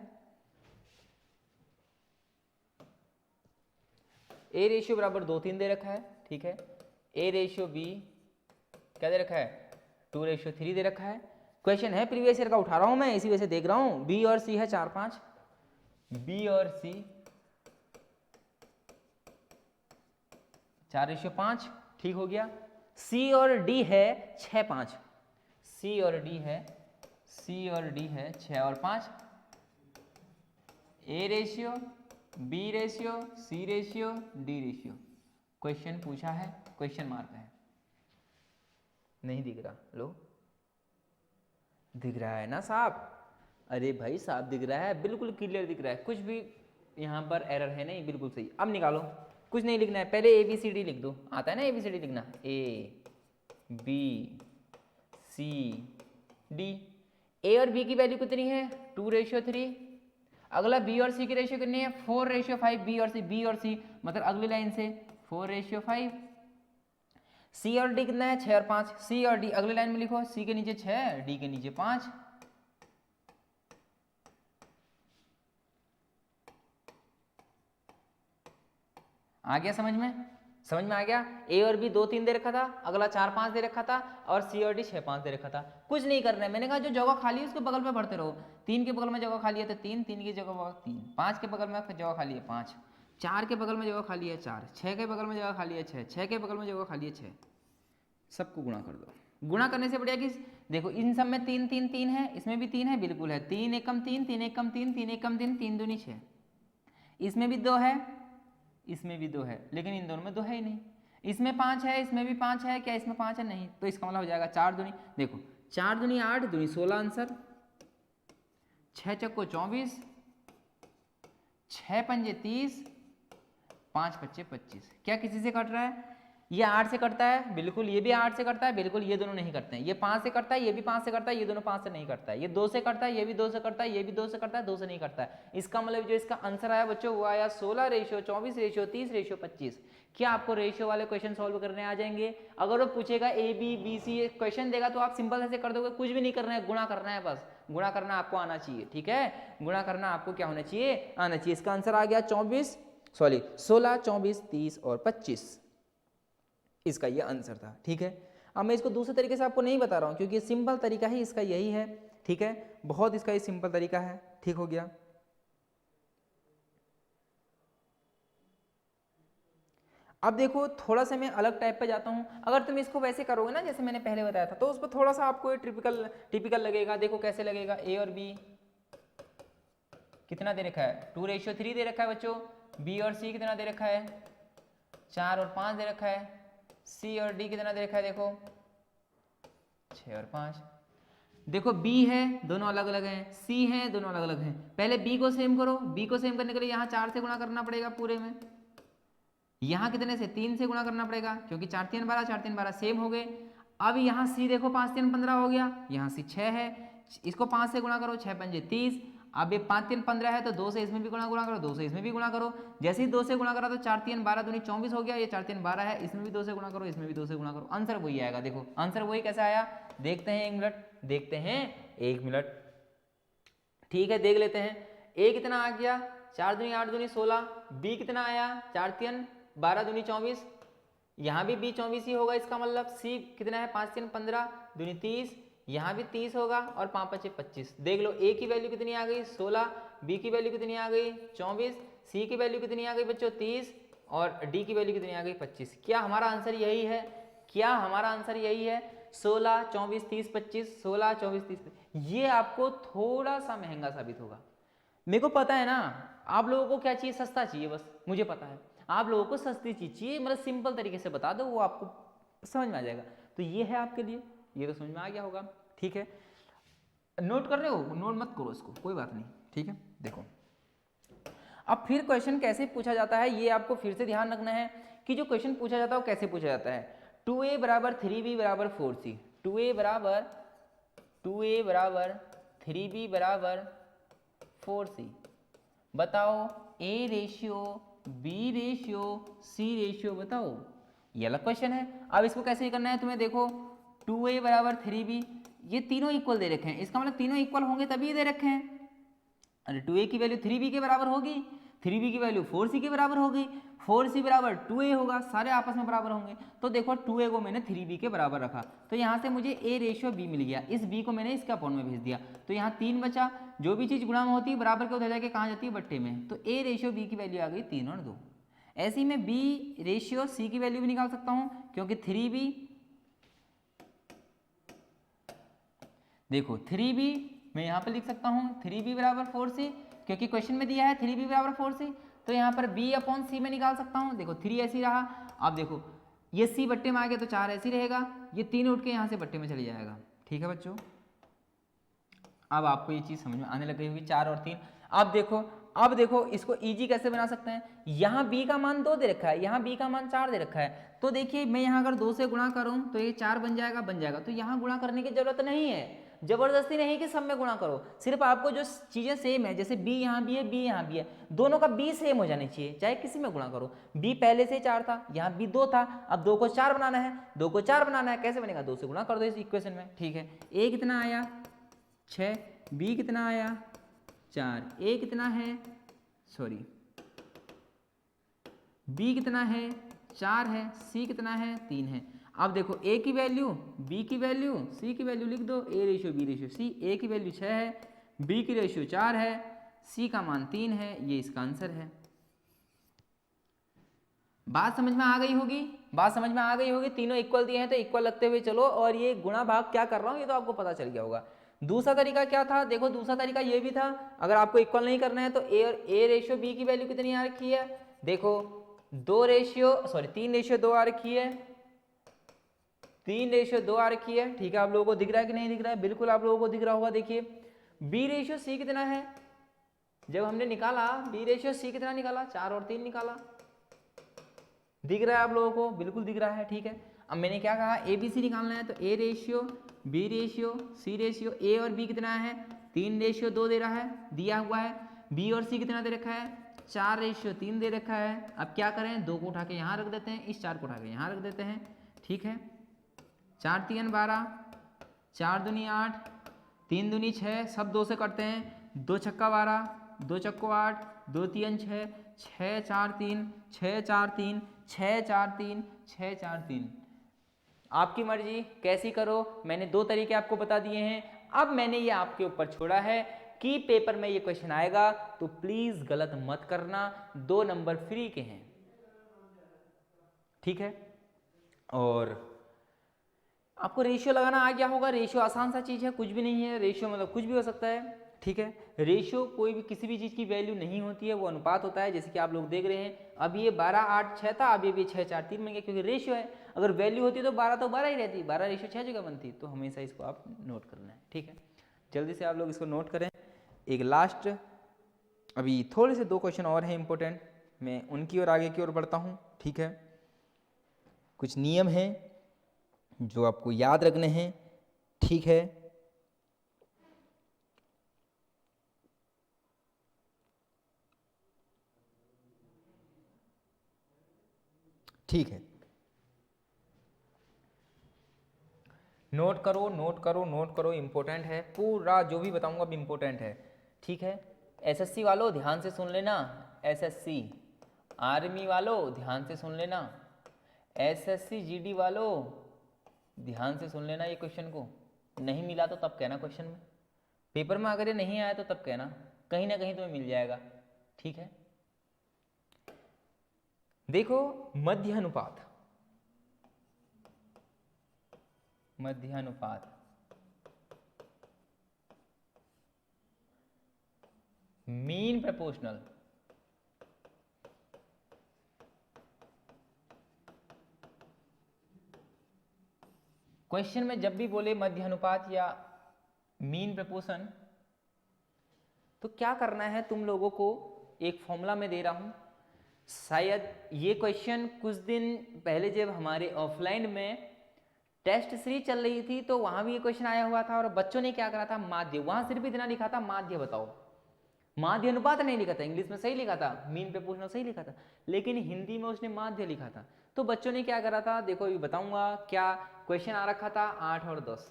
ए रेशियो बराबर 2 3 दे रखा है, ठीक है। ए रेशियो बी क्या दे रखा है, 2:3 दे रखा है। क्वेश्चन है प्रीवियस ईयर का, उठा रहा हूं मैं, इसी वजह से देख रहा हूं। बी और सी है 4 5, बी और सी 4:5, ठीक हो गया। सी और डी है 6 5, सी और डी है 6 और 5। A ratio, B ratio, C ratio, D ratio. Question पूछा है, क्वेश्चन मार्क है, नहीं दिख रहा, लो दिख रहा है ना साहब? अरे भाई साहब दिख रहा है, बिल्कुल क्लियर दिख रहा है, कुछ भी यहाँ पर एरर है नहीं, बिल्कुल सही। अब निकालो, कुछ नहीं लिखना है, पहले ए बी सी डी लिख दो, आता है ना ए बी सी डी लिखना, ए बी सी डी। ए और बी की वैल्यू कितनी है, 2:3। अगला बी और सी की रेशियो कितनी है, 4:5। बी और सी मतलब अगली लाइन से 4:5। सी और डी कितना है, 6 और 5। सी और डी अगली लाइन में लिखो, सी के नीचे 6, डी के नीचे 5। आ गया समझ में? समझ में आ गया? ए और बी 2 3 दे रखा था, अगला 4 5 दे रखा था, और सी और डी 6 5 दे रखा था। कुछ नहीं करना है, मैंने कहा जो जगह खाली है उसके बगल में भरते रहो। 3 के बगल में जगह खाली है तो 3, 3 की जगह 3, 5 के बगल में जगह खाली है 5, 4 के बगल में जगह खाली है 4, 6 के बगल में जगह खाली है 6, 6 के बगल में जगह खाली है 6। सबको गुणा कर दो। गुणा करने से बढ़िया कि देखो इन सब में 3 3 3 है, इसमें भी 3 है, बिल्कुल है। 3 एकम 3, 3 एकम 3, 3 एकम 3, 3 दूनी 6। इसमें भी 2 है, इसमें भी 2 है, लेकिन इन दोनों में 2 है ही नहीं। इसमें 5 है, इसमें भी 5 है, क्या इसमें 5 है? नहीं। तो इसका मतलब हो जाएगा 4 दूनी, देखो 4 दूनी 8, दूनी 16 आंसर। 6 चक्को 24, 6 पंजे 30, 5 पच्चे 25। क्या किसी से कट रहा है? ये 8 से कटता है, बिल्कुल। ये भी 8 से कटता है, बिल्कुल। ये दोनों नहीं करते हैं। ये 5 से कटता है, ये भी 5 से करता है, ये दोनों 5 से नहीं करता है। ये 2 से करता है, ये भी 2 से करता है, ये भी 2 से करता है, 2 से नहीं करता है। इसका मतलब जो इसका आंसर आया बच्चों वो आया 16:24:30:25। क्या आपको रेशियो वाले क्वेश्चन सॉल्व करने आ जाएंगे? अगर वो पूछेगा A B B C question देगा तो आप सिंपल ऐसे कर दोगे, कुछ भी नहीं करना है, गुणा करना है बस। गुणा करना आपको आना चाहिए, ठीक है? गुणा करना आपको क्या होना चाहिए? आना चाहिए। इसका आंसर आ गया 16, 24, 30 और 25। इसका ये आंसर था, ठीक है? अब मैं इसको दूसरे तरीके से आपको नहीं बता रहा हूं क्योंकि सिंपल तरीका ही इसका यही है, ठीक है? बहुत इसका ये सिंपल तरीका है, ठीक हो गया? अब देखो थोड़ा सा मैं अलग टाइप पे जाता हूं। अगर तुम इसको वैसे करोगे ना जैसे मैंने पहले बताया था तो उस पर थोड़ा सा आपको टिपिकल लगेगा। देखो कैसे लगेगा। ए और बी कितना दे रखा है, 2:3 दे रखा है बच्चों। बी और सी कितना दे रखा है, 4 और 5 दे रखा है। सी और डी कितना दे रखा है, देखो 6 और 5। देखो बी है, दोनों अलग अलग हैं। सी है, दोनों अलग अलग हैं। पहले बी को सेम करो। बी को सेम करने के लिए यहाँ 4 से गुणा करना पड़ेगा पूरे में। यहाँ कितने से, 3 से गुणा करना पड़ेगा क्योंकि 4 3 12, 4 3 12 सेम हो गए। अब यहाँ सी देखो 5 3 15 हो गया। यहाँ सी 6 है, इसको 5 से गुणा करो, 6 पंजे 30। अब ये 5 3 15 है तो 2 से इसमें भी गुणा करो, 2 से इसमें भी गुणा करो। जैसे ही 2 से गुणा करा तो 4 3 12 दूनी 24 हो गया। ये 4 3 12 है, इसमें भी 2 से गुणा करो, इसमें भी 2 से गुणा करो। आंसर वही आएगा। देखो आंसर वही कैसा आया, देखते हैं 1 मिनट, देखते हैं 1 मिनट। ठीक है देख लेते हैं। ए कितना आ गया, 4 दूनी 8 दूनी 16। बी कितना आया, 4 3 12 दूनी 24। यहाँ भी बी 24 ही होगा इसका मतलब। सी कितना है, 5 3 15 दूनी 30। यहाँ भी 30 होगा और 5 5 25। देख लो ए की वैल्यू कितनी आ गई 16, बी की वैल्यू कितनी आ गई 24, सी की वैल्यू कितनी आ गई बच्चों 30 और डी की वैल्यू कितनी आ गई 25। क्या हमारा आंसर यही है? क्या हमारा आंसर यही है? 16 24 30 25, 16 24 30 25। ये आपको थोड़ा सा महंगा साबित होगा। मेरे को पता है ना आप लोगों को क्या चाहिए, सस्ता चाहिए बस। मुझे पता है आप लोगों को सस्ती चीज चाहिए, मतलब सिंपल तरीके से बता दो वो आपको समझ में आ जाएगा। तो ये है आपके लिए, ये तो समझ में आ गया होगा। ठीक है नोट कर रहे हो, नोट मत करो इसको, कोई बात नहीं। ठीक है देखो अब फिर क्वेश्चन कैसे पूछा जाता है ये आपको फिर से ध्यान रखना है कि जो क्वेश्चन पूछा जाता है वो कैसे पूछा जाता है। 2a बराबर 3b बराबर 4c, 2a बराबर 3b बराबर 4c। बताओ a ratio, b ratio, c ratio बताओ। ये अलग क्वेश्चन है। अब इसको कैसे करना है तुम्हें, देखो 2a बराबर 3b, ये तीनों इक्वल दे रखे हैं, इसका मतलब तीनों इक्वल होंगे तभी दे रखे हैं। अरे 2a की वैल्यू 3b के बराबर होगी, 3b की वैल्यू 4c के बराबर होगी, 4c बराबर 2a होगा, सारे आपस में बराबर होंगे। तो देखो 2a को मैंने 3b के बराबर रखा, तो यहाँ से मुझे a रेशियो b मिल गया, इस b को मैंने इसका अपॉन में भेज दिया, तो यहाँ 3 बचा। जो भी चीज़ गुणा में होती है बराबर के उधर जाके कहाँ जाती है, बट्टे में, तो a रेशियो b की वैल्यू आ गई 3 और 2। ऐसे ही मैं b रेशियो c की वैल्यू भी निकाल सकता हूँ, क्योंकि 3b, देखो 3b मैं यहाँ पर लिख सकता हूँ 3b बराबर 4c, क्योंकि क्वेश्चन में दिया है 3b बराबर 4c, तो यहाँ पर b अपॉन c में निकाल सकता हूँ। देखो 3 ऐसे ही रहा, अब देखो ये c बट्टे में आ गया तो 4 ऐसे ही रहेगा, ये 3 उठ के यहाँ से बट्टे में चली जाएगा। ठीक है बच्चों, अब आपको ये चीज़ समझ में आने लग गई होगी, 4 और 3। अब देखो इसको इजी कैसे बना सकते हैं। यहाँ b का मान 2 दे रखा है, यहाँ b का मान 4 दे रखा है, तो देखिए मैं यहाँ अगर 2 से गुणा करूँ तो ये 4 बन जाएगा, तो यहाँ गुणा करने की जरूरत नहीं है, जबरदस्ती नहीं कि सब में गुणा करो, सिर्फ आपको जो चीज़ें सेम है, जैसे b यहाँ भी है, b यहाँ भी है, दोनों का b सेम हो जानी चाहिए, चाहे किसी में गुणा करो। b पहले से 4 था, यहाँ b 2 था, अब 2 को 4 बनाना है, 2 को 4 बनाना है, कैसे बनेगा, 2 से गुणा कर दो इस इक्वेशन में। ठीक है, a कितना आया 6, b कितना आया 4, a कितना है, सॉरी b कितना है 4 है, c कितना है 3 है। अब देखो a की वैल्यू, b की वैल्यू, c की वैल्यू लिख दो, a ratio b ratio c, a की वैल्यू 6 है, b की रेशियो 4 है, c का मान 3 है, ये इसका आंसर है। बात समझ में आ गई होगी, बात समझ में आ गई होगी, तीनों इक्वल दिए हैं तो इक्वल लगते हुए चलो, और ये गुणा भाग क्या कर रहा हूँ ये तो आपको पता चल गया होगा। दूसरा तरीका क्या था, देखो दूसरा तरीका ये भी था, अगर आपको इक्वल नहीं करना है तो a रेशियो b की वैल्यू कितनी आ रखी है, देखो 3 रेशियो 2 आ रखी है, 3 रेशियो 2 आ रखी है। ठीक है, आप लोगों को दिख रहा है कि नहीं दिख रहा है, बिल्कुल आप लोगों को दिख रहा होगा। देखिए b रेशियो c कितना है, जब हमने निकाला b रेशियो c कितना निकाला, 4 और 3 निकाला, दिख रहा है आप लोगों को, बिल्कुल दिख रहा है। ठीक है, अब मैंने क्या कहा, ए बी सी निकालना है, तो a ratio b ratio c ratio, a और b कितना है 3 रेशियो 2 दे रहा है, दिया हुआ है, b और c कितना दे रखा है 4 रेशियो 3 दे रखा है। अब क्या करें, 2 को उठा के यहाँ रख देते हैं, इस 4 को उठा के यहाँ रख देते हैं। ठीक है, 4 3 12, 4 दूनी 8, 3 दूनी 6, सब 2 से कटते हैं, 2 छक्का 12, 2 चक्को 8, 2 3 6, 6 4 3, 6 4 3, 6 4 3, 6 4 3। आपकी मर्जी कैसी करो, मैंने 2 तरीके आपको बता दिए हैं। अब मैंने ये आपके ऊपर छोड़ा है कि पेपर में ये क्वेश्चन आएगा तो प्लीज गलत मत करना, 2 नंबर फ्री के हैं। ठीक है, और आपको रेशियो लगाना आ गया होगा, रेशियो आसान सा चीज़ है, कुछ भी नहीं है, रेशियो मतलब कुछ भी हो सकता है। ठीक है, रेशियो कोई भी किसी भी चीज़ की वैल्यू नहीं होती है, वो अनुपात होता है, जैसे कि आप लोग देख रहे हैं, अब ये 12 8 6 था, अब ये भी 6 4 3 बन गया, क्योंकि रेशियो है। अगर वैल्यू होती तो 12 ही रहती, 12 रेशियो 6 जगह बनती, तो हमेशा इसको आप नोट करना है। ठीक है, जल्दी से आप लोग इसको नोट करें। एक लास्ट अभी थोड़े से 2 क्वेश्चन और हैं इंपॉर्टेंट, मैं उनकी ओर आगे की ओर बढ़ता हूँ। ठीक है, कुछ नियम हैं जो आपको याद रखने हैं। ठीक है, ठीक है, नोट करो नोट करो नोट करो, इंपॉर्टेंट है, पूरा जो भी बताऊंगा अब इंपॉर्टेंट है। ठीक है, एसएससी वालों ध्यान से सुन लेना, एसएससी आर्मी वालों ध्यान से सुन लेना, एसएससी जीडी वालों ध्यान से सुन लेना। ये क्वेश्चन को नहीं मिला तो तब कहना, क्वेश्चन में पेपर में अगर ये नहीं आया तो तब कहना, कहीं ना कहीं तुम्हें मिल जाएगा। ठीक है, देखो मध्यानुपात, मध्यानुपात मीन प्रोपोर्शनल, क्वेश्चन में जब भी बोले मध्यानुपात या मीन प्रपोर्शन, तो क्या करना है तुम लोगों को, एक फॉर्मूला में दे रहा हूं। शायद ये क्वेश्चन कुछ दिन पहले जब हमारे ऑफलाइन में टेस्ट सीरीज चल रही थी तो वहां भी ये क्वेश्चन आया हुआ था, और बच्चों ने क्या करा था, माध्य, वहां सिर्फ इतना लिखा था माध्य बताओ, माध्य अनुपात नहीं लिखा था, इंग्लिश में सही लिखा था, मीन प्रपोर्शनल सही लिखा था, लेकिन हिंदी में उसने माध्य लिखा था। तो बच्चों ने क्या करा था, देखो ये बताऊंगा क्या क्वेश्चन आ रखा था, 8 और 10,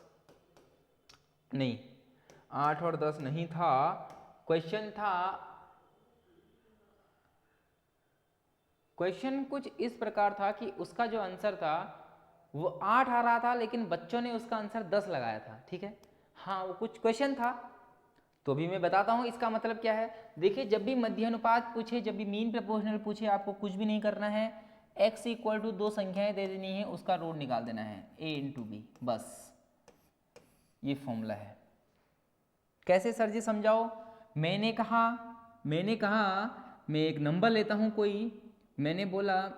नहीं 8 और 10 नहीं था, क्वेश्चन कुछ इस प्रकार था कि उसका जो आंसर था वो 8 आ रहा था, लेकिन बच्चों ने उसका आंसर 10 लगाया था। ठीक है, हाँ वो कुछ क्वेश्चन था। तो भी मैं बताता हूँ इसका मतलब क्या है। देखिए जब भी मध्य अनुपात पूछे, जब भी मीन प्रपोर्शनल पूछे, आपको कुछ भी नहीं करना है, x इक्वल टू 2 संख्याएं दे देनी है, उसका रूट निकाल देना है a इंटू बी, बस ये फॉर्मूला है। कैसे सर जी समझाओ। मैंने कहा मैं एक नंबर लेता हूं कोई, मैंने बोला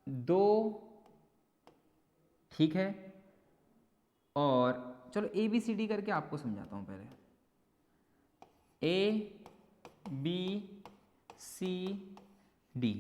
2, ठीक है, और चलो ए बी सी डी करके आपको समझाता हूं पहले। ए बी सी डी,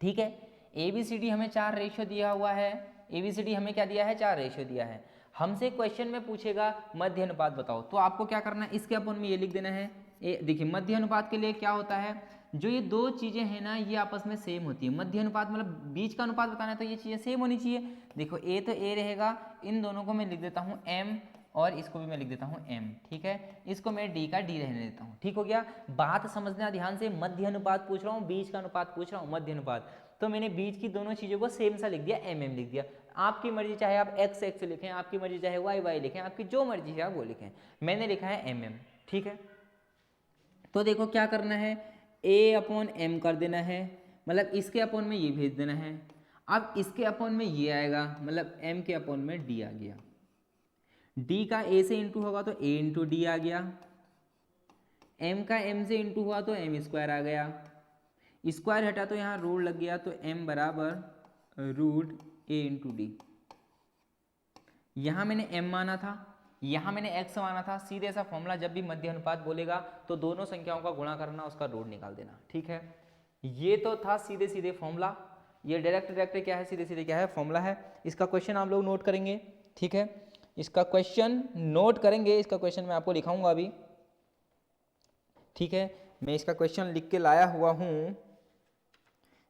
ठीक है। ए बी सी डी हमें 4 रेशियो दिया हुआ है, ए बी सी डी हमें क्या दिया है, 4 रेशियो दिया है। हमसे क्वेश्चन में पूछेगा मध्य अनुपात बताओ, तो आपको क्या करना है, इसके अपन में ये लिख देना है। देखिए मध्य अनुपात के लिए क्या होता है, जो ये दो चीजें हैं ना ये आपस में सेम होती है। मध्य अनुपात मतलब बीच का अनुपात बताना है तो ये चीजें सेम होनी चाहिए। देखो ए तो ए रहेगा, इन दोनों को मैं लिख देता हूँ m, और इसको भी मैं लिख देता हूँ m, ठीक है। इसको मैं d का d रहने देता हूँ, ठीक हो गया। बात समझना ध्यान से, मध्य अनुपात पूछ रहा हूँ, बीच का अनुपात पूछ रहा हूँ, मध्य अनुपात, तो मैंने बीच की दोनों चीज़ों को सेम सा लिख दिया, mm लिख दिया। आपकी मर्जी चाहे आप x x लिखें, आपकी मर्जी चाहे y y लिखें, आपकी जो मर्जी है आप वो लिखें, मैंने लिखा है mm, ठीक है। तो देखो क्या करना है, a अपॉन m कर देना है, मतलब इसके अपॉन में ये भेज देना है। अब इसके अपॉन में ये आएगा, मतलब m के अपॉन में d आ गया। d का a से इंटू होगा तो a इंटू डी आ गया, m का m से इंटू हुआ तो m स्क्वायर आ गया, स्क्वायर हटा तो यहाँ रूट लग गया, तो m बराबर रूट a इंटू डी। यहाँ मैंने m माना था, यहाँ मैंने x माना था। सीधे सा फॉर्मूला, जब भी मध्य अनुपात बोलेगा तो दोनों संख्याओं का गुणा करना, उसका रूट निकाल देना, ठीक है। ये तो था सीधे सीधे फॉर्मूला, ये डायरेक्ट क्या है, सीधे सीधे क्या है, फॉर्मूला है। इसका क्वेश्चन आप लोग नोट करेंगे, ठीक है, इसका क्वेश्चन नोट करेंगे। इसका क्वेश्चन मैं आपको लिखाऊंगा अभी, ठीक है। मैं इसका क्वेश्चन लिख के लाया हुआ हूँ,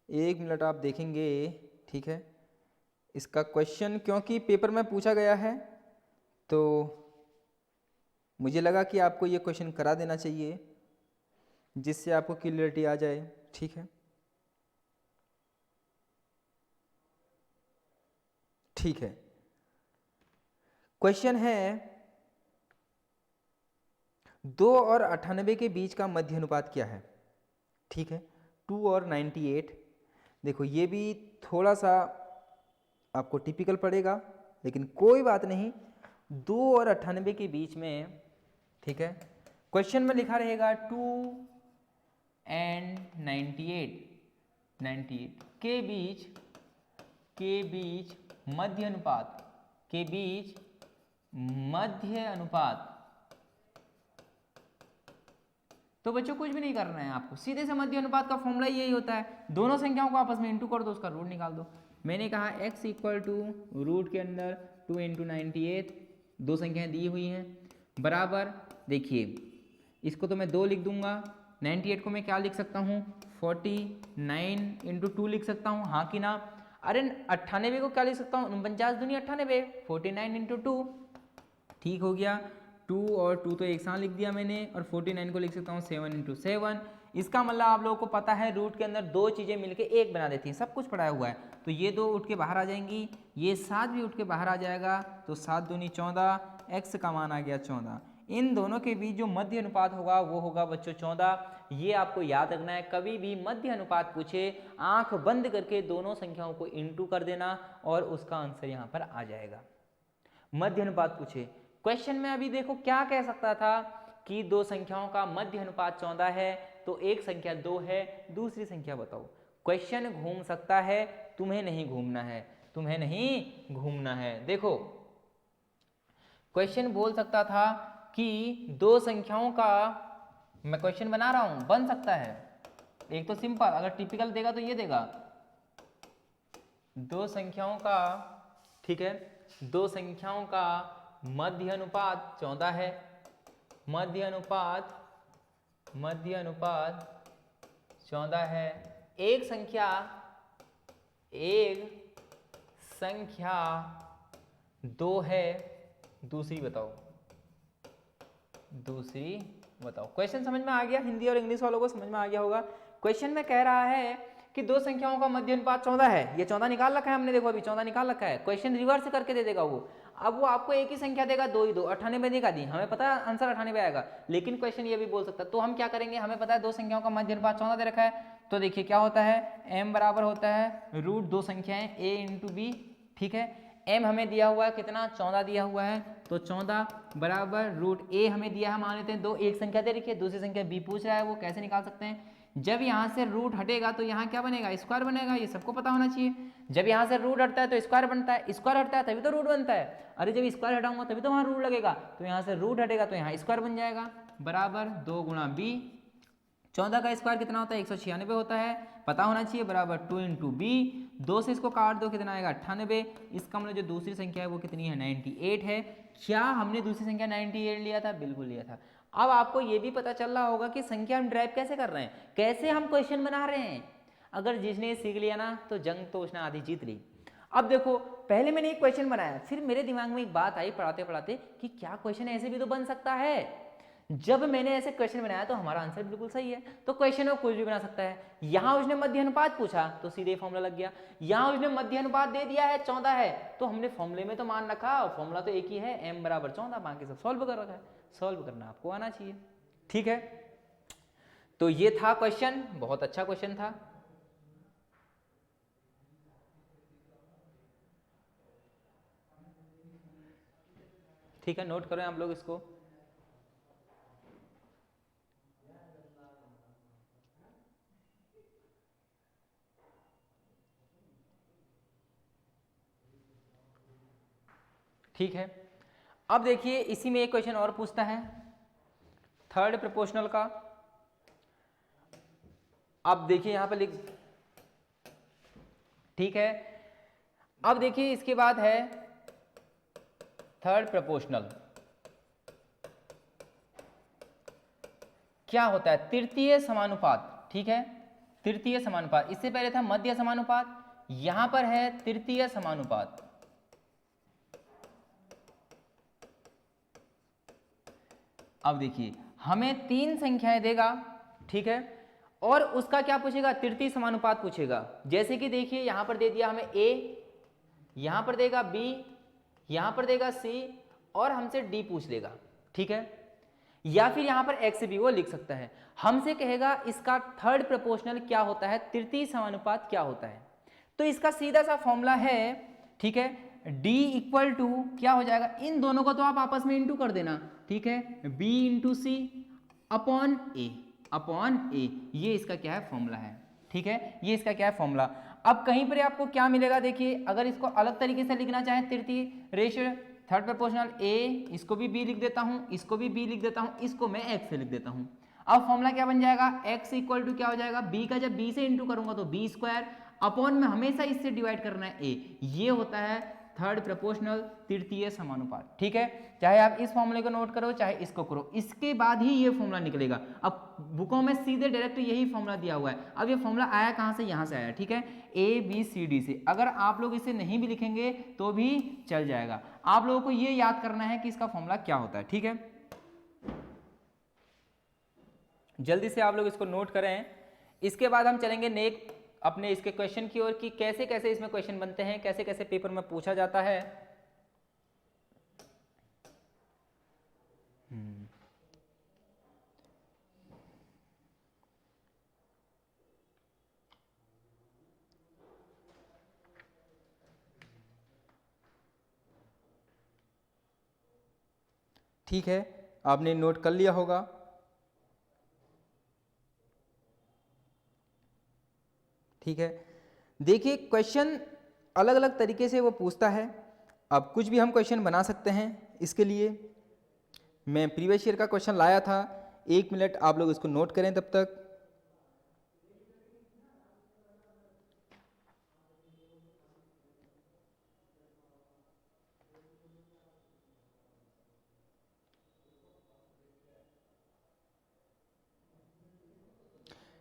1 मिनट आप देखेंगे, ठीक है। इसका क्वेश्चन क्योंकि पेपर में पूछा गया है तो मुझे लगा कि आपको ये क्वेश्चन करा देना चाहिए, जिससे आपको क्लियरिटी आ जाए, ठीक है। ठीक है, क्वेश्चन है 2 और 98 के बीच का मध्य अनुपात क्या है, ठीक है। 2 और 98, देखो ये भी थोड़ा सा आपको टिपिकल पड़ेगा, लेकिन कोई बात नहीं। 2 और 98 के बीच में, ठीक है, क्वेश्चन में लिखा रहेगा 2 एंड 98 के बीच मध्य अनुपात, के बीच मध्य अनुपात। तो बच्चों कुछ भी नहीं करना है आपको, सीधे से मध्य अनुपात का फॉर्मूला यही होता है, दोनों संख्याओं को आपस में इंटू कर दो, उसका रूट निकाल दो। मैंने कहा x इक्वल टू रूट के अंदर 2 इंटू 98, दो संख्याएं दी हुई हैं, बराबर, देखिए इसको तो मैं 2 लिख दूंगा, 98 को मैं क्या लिख सकता हूँ, 49 इंटू 2 लिख सकता हूँ, हाँ कि ना। अरे 98 को क्या लिख सकता हूँ, 49 दूनी 98, 49 इंटू 2, ठीक हो गया। 2 और 2 तो एक साथ लिख दिया मैंने, और 49 को लिख सकता हूँ 7 इंटू 7। इसका मतलब आप लोगों को पता है रूट के अंदर दो चीज़ें मिलके एक बना देती हैं, सब कुछ पढ़ाया हुआ है। तो ये 2 उठ के बाहर आ जाएंगी, ये 7 भी उठ के बाहर आ जाएगा, तो 7 दूनी 14, x का मान आ गया 14। इन दोनों के बीच जो मध्य अनुपात होगा वो होगा बच्चों 14। ये आपको याद रखना है, कभी भी मध्य अनुपात पूछे आंख बंद करके दोनों संख्याओं को इंटू कर देना और उसका आंसर यहाँ पर आ जाएगा। मध्य अनुपात पूछे क्वेश्चन में, अभी देखो क्या कह सकता था कि दो संख्याओं का मध्य अनुपात 14 है, तो एक संख्या 2 है, दूसरी संख्या बताओ। क्वेश्चन घूम सकता है, तुम्हें नहीं घूमना है, तुम्हें नहीं घूमना है। देखो क्वेश्चन बोल सकता था कि दो संख्याओं का, मैं क्वेश्चन बना रहा हूं, बन सकता है। एक तो सिंपल, अगर टिपिकल देगा तो ये देगा, दो संख्याओं का, ठीक है, दो संख्याओं का मध्य अनुपात 14 है, मध्य अनुपात 14 है। एक संख्या 2 है, दूसरी बताओ। दूसरी बताओ। क्वेश्चन समझ में आ गया? हिंदी और इंग्लिश वालों को समझ में आ गया होगा। क्वेश्चन में कह रहा है कि दो संख्याओं का मध्य अनुपात 14 है। ये 14 निकाल रखा है हमने, देखो अभी 14 निकाल रखा है। क्वेश्चन रिवर्स करके दे देगा वो। अब वो आपको एक ही संख्या देगा, दो ही दो, 98 देगा दी, हमें पता है आंसर 98 आएगा, लेकिन क्वेश्चन ये भी बोल सकता है। तो हम क्या करेंगे, हमें पता है दो संख्याओं का मध्य अनुपात 14 दे रखा है, तो देखिए क्या होता है, m बराबर होता है रूट दो संख्याएं a इंटू बी। ठीक है, m हमें दिया हुआ है कितना, 14 दिया हुआ है, तो 14 बराबर रूट a हमें दिया है, मान लेते हैं दो, एक संख्या दे रखी है, दूसरी संख्या b पूछ रहा है, वो कैसे निकाल सकते हैं। जब यहाँ से रूट हटेगा तो यहाँ क्या बनेगा, स्क्वायर बनेगा, ये सबको पता होना चाहिए। जब यहाँ से रूट हटता है तो स्क्वायर बनता है, स्क्वायर हटता है तभी तो रूट बनता है। अरे जब स्क्वायर हटाऊंगा तभी तो वहाँ रूट लगेगा, तो यहाँ से रूट हटेगा तो यहाँ स्क्वायर बन जाएगा, बराबर 2 गुणा बी। 14 का स्क्वायर कितना होता है, 196 होता है, पता होना चाहिए, बराबर 2 इंटू बी। 2 से इसको काट दो, कितना आएगा 98। इसका मतलब जो दूसरी संख्या है वो कितनी है, 98 है। क्या हमने दूसरी संख्या 98 लिया था, बिल्कुल लिया था। अब आपको ये भी पता चल रहा होगा कि संख्या हम ड्राइव कैसे कर रहे हैं, कैसे हम क्वेश्चन बना रहे हैं। अगर जिसने सीख लिया ना तो जंग तो उसने आधी जीत ली। अब देखो, पहले मैंने एक क्वेश्चन बनाया, फिर मेरे दिमाग में एक बात आई पढ़ाते पढ़ाते कि क्या क्वेश्चन ऐसे भी तो बन सकता है। जब मैंने ऐसे क्वेश्चन बनाया तो हमारा आंसर बिल्कुल सही है, तो क्वेश्चन में कुछ भी बना सकता है। यहां उसने मध्य अनुपात पूछा तो सीधे फॉर्मूला लग गया, यहां उसने मध्य अनुपात दे दिया है 14 है, तो हमने फॉर्मूले में तो मान रखा, फॉर्मूला तो एक ही है, m बराबर 14, बाकी सब सॉल्व कर रखा है। सॉल्व करना आपको आना चाहिए। ठीक है, तो ये था क्वेश्चन, बहुत अच्छा क्वेश्चन था। ठीक है, नोट करें आप लोग इसको। ठीक है, अब देखिए इसी में एक क्वेश्चन और पूछता है, थर्ड प्रोपोर्शनल का। अब देखिए यहां पर लिख, ठीक है, अब देखिए इसके बाद है थर्ड प्रोपोर्शनल। क्या होता है, तृतीय समानुपात। ठीक है, तृतीय समानुपात, इससे पहले था मध्य समानुपात, यहां पर है तृतीय समानुपात। अब देखिए हमें तीन संख्याएं देगा, ठीक है, और उसका क्या पूछेगा, तृतीय समानुपात पूछेगा। जैसे कि देखिए यहां पर दे दिया हमें a, यहां पर देगा b, यहां पर देगा c, और हमसे d पूछ लेगा। ठीक है, या फिर यहां पर x भी वो लिख सकता है। हमसे कहेगा इसका थर्ड प्रोपोर्शनल क्या होता है, तृतीय समानुपात क्या होता है। तो इसका सीधा सा फॉर्मूला है, ठीक है, d इक्वल टू क्या हो जाएगा, इन दोनों को तो आप आपस में इंटू कर देना। ठीक है, b इंटू सी अपॉन ए, ये इसका क्या है, फॉर्मूला है। ठीक है, ये इसका क्या है, फॉर्मूला। अब कहीं पर आपको क्या मिलेगा, देखिए अगर इसको अलग तरीके से लिखना चाहे, तृतीय रेशियो थर्ड प्रोपोर्शनल a, इसको भी b लिख देता हूं, इसको भी b लिख देता हूं, इसको मैं x से लिख देता हूं। अब फॉर्मूला क्या बन जाएगा, x इक्वल टू क्या हो जाएगा, b का जब b से इंटू करूंगा तो b स्क्वायर, अपॉन में हमेशा इससे डिवाइड करना है a। ये होता है थर्ड प्रोपोर्शनल, तृतीय समानुपात। ठीक है, चाहे आप इस फॉर्मूले को नोट करो चाहे इसको करो, इसके बाद ही ये फॉर्मूला निकलेगा। अब बुकों में सीधे डायरेक्ट यही फॉर्मूला दिया हुआ है। अब ये फॉर्मूला आया कहां से, यहां से आया। ठीक है, ABCD से। अगर आप लोग इसे नहीं भी लिखेंगे तो भी चल जाएगा, आप लोगों को ये याद करना है कि इसका फॉर्मूला क्या होता है। ठीक है, जल्दी से आप लोग इसको नोट करें। इसके बाद हम चलेंगे नेक्स्ट अपने इसके क्वेश्चन की ओर, कि कैसे कैसे इसमें क्वेश्चन बनते हैं, कैसे कैसे पेपर में पूछा जाता है। ठीक है, आपने नोट कर लिया होगा। ठीक है, देखिए क्वेश्चन अलग अलग तरीके से वो पूछता है। अब कुछ भी हम क्वेश्चन बना सकते हैं। इसके लिए मैं प्रीवियस ईयर का क्वेश्चन लाया था, 1 मिनट आप लोग इसको नोट करें तब तक।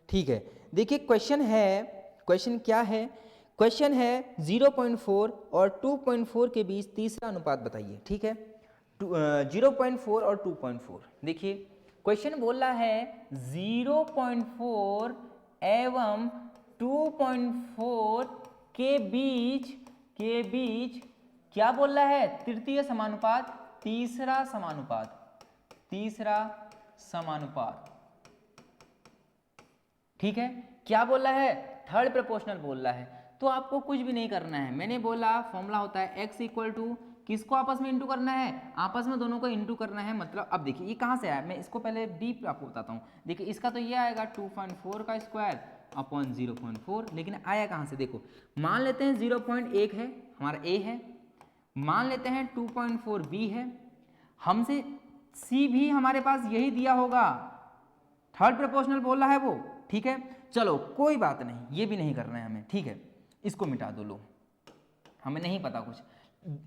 ठीक है, देखिए क्वेश्चन है, क्वेश्चन क्या है, क्वेश्चन है 0.4 और 2.4 के बीच तीसरा अनुपात बताइए। ठीक है, 0.4 और 2.4। देखिए क्वेश्चन बोल रहा है 0.4 एवं 2.4 के बीच क्या बोल रहा है? तृतीय समानुपात, तीसरा समानुपात। ठीक है, क्या बोल रहा है? थर्ड प्रोपोर्शनल बोल रहा है। तो आपको कुछ भी नहीं करना है, मैंने बोला फॉर्मूला होता है x इक्वल टू किसको आपस में इंटू करना है? आपस में दोनों को इंटू करना है। मतलब अब देखिए ये कहाँ से आया, मैं इसको पहले डीप आपको बताता हूँ। देखिए इसका तो ये आएगा 2.4 का स्क्वायर अपॉन 0.4, लेकिन आया कहाँ से? देखो मान लेते हैं 0.1 है हमारा a है, मान लेते हैं 2.4 b है, हमसे c भी हमारे पास यही दिया होगा, थर्ड प्रोपोर्शनल बोल रहा है वो। ठीक है, चलो कोई बात नहीं, ये भी नहीं करना है हमें। ठीक है, इसको मिटा दो, लो हमें नहीं पता कुछ,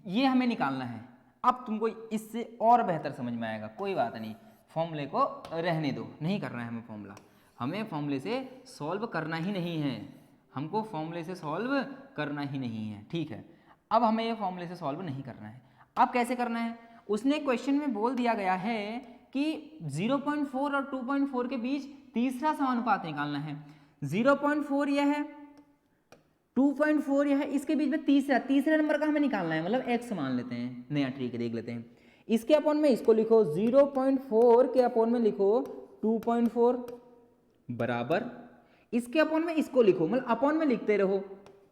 ये हमें निकालना है। अब तुमको इससे और बेहतर समझ में आएगा, कोई बात नहीं, फॉर्मूले को रहने दो, नहीं करना है हमें फॉर्मूला, हमें फॉर्मूले से सॉल्व करना ही नहीं है, हमको फॉर्मूले से सॉल्व करना ही नहीं है। ठीक है, अब हमें ये फॉर्मूले से सॉल्व नहीं करना है। अब कैसे करना है? उसने क्वेश्चन में बोल दिया गया है कि 0.4 और 2.4 के बीच तीसरा समानुपात निकालना है। 0.4 यह है, 2.4 यह है, इसके बीच में तीसरा नंबर का हमें निकालना है, मतलब x मान लेते हैं, नया ट्रिक देख लेते हैं। इसके अपॉन में इसको लिखो 0.4 के अपॉन में लिखो 2.4 बराबर, इसके अपॉन में इसको लिखो, मतलब अपॉन में लिखते रहो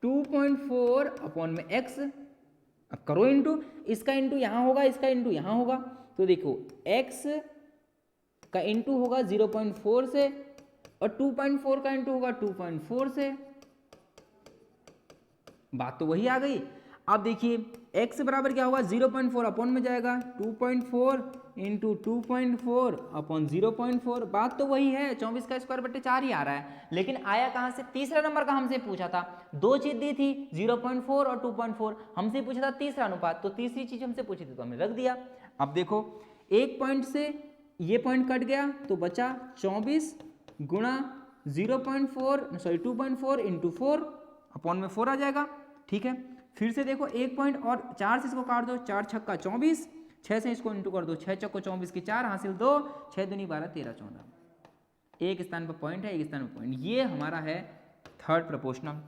2.4 अपॉन में x। अब करो इंटू, इसका इंटू यहां होगा, इसका इंटू यहां होगा, तो देखो x का इंटू होगा 0.4 से और 2.4 का इंटू होगा 2.4 से, बात तो वही आ गई। अब देखिए x बराबर क्या होगा? 0.4 अपॉन में जाएगा 2.4 इंटू 2.4 अपॉन 0.4, बात तो वही है, 24 का स्क्वायर बट्टे 4 ही आ रहा है। लेकिन आया कहाँ से? तीसरा नंबर का हमसे पूछा था, दो चीज दी थी 0.4 और 2.4, हमसे पूछा था तीसरा अनुपात, तो तीसरी चीज हमसे पूछी थी तो हमने रख दिया। अब देखो एक पॉइंट से ये पॉइंट कट गया तो बचा 24 गुणा 2.4 इंटू 4 अपॉन में 4 आ जाएगा। ठीक है, फिर से देखो एक पॉइंट और 4 से इसको काट दो, 4 छक्का 24, 6 से इसको इंटू कर दो, 6 चक्को 24 की 4 हासिल 2, 6 दूनी 12 13 14, एक स्थान पर पॉइंट है, एक स्थान पर पॉइंट, ये हमारा है थर्ड प्रोपोर्शनल।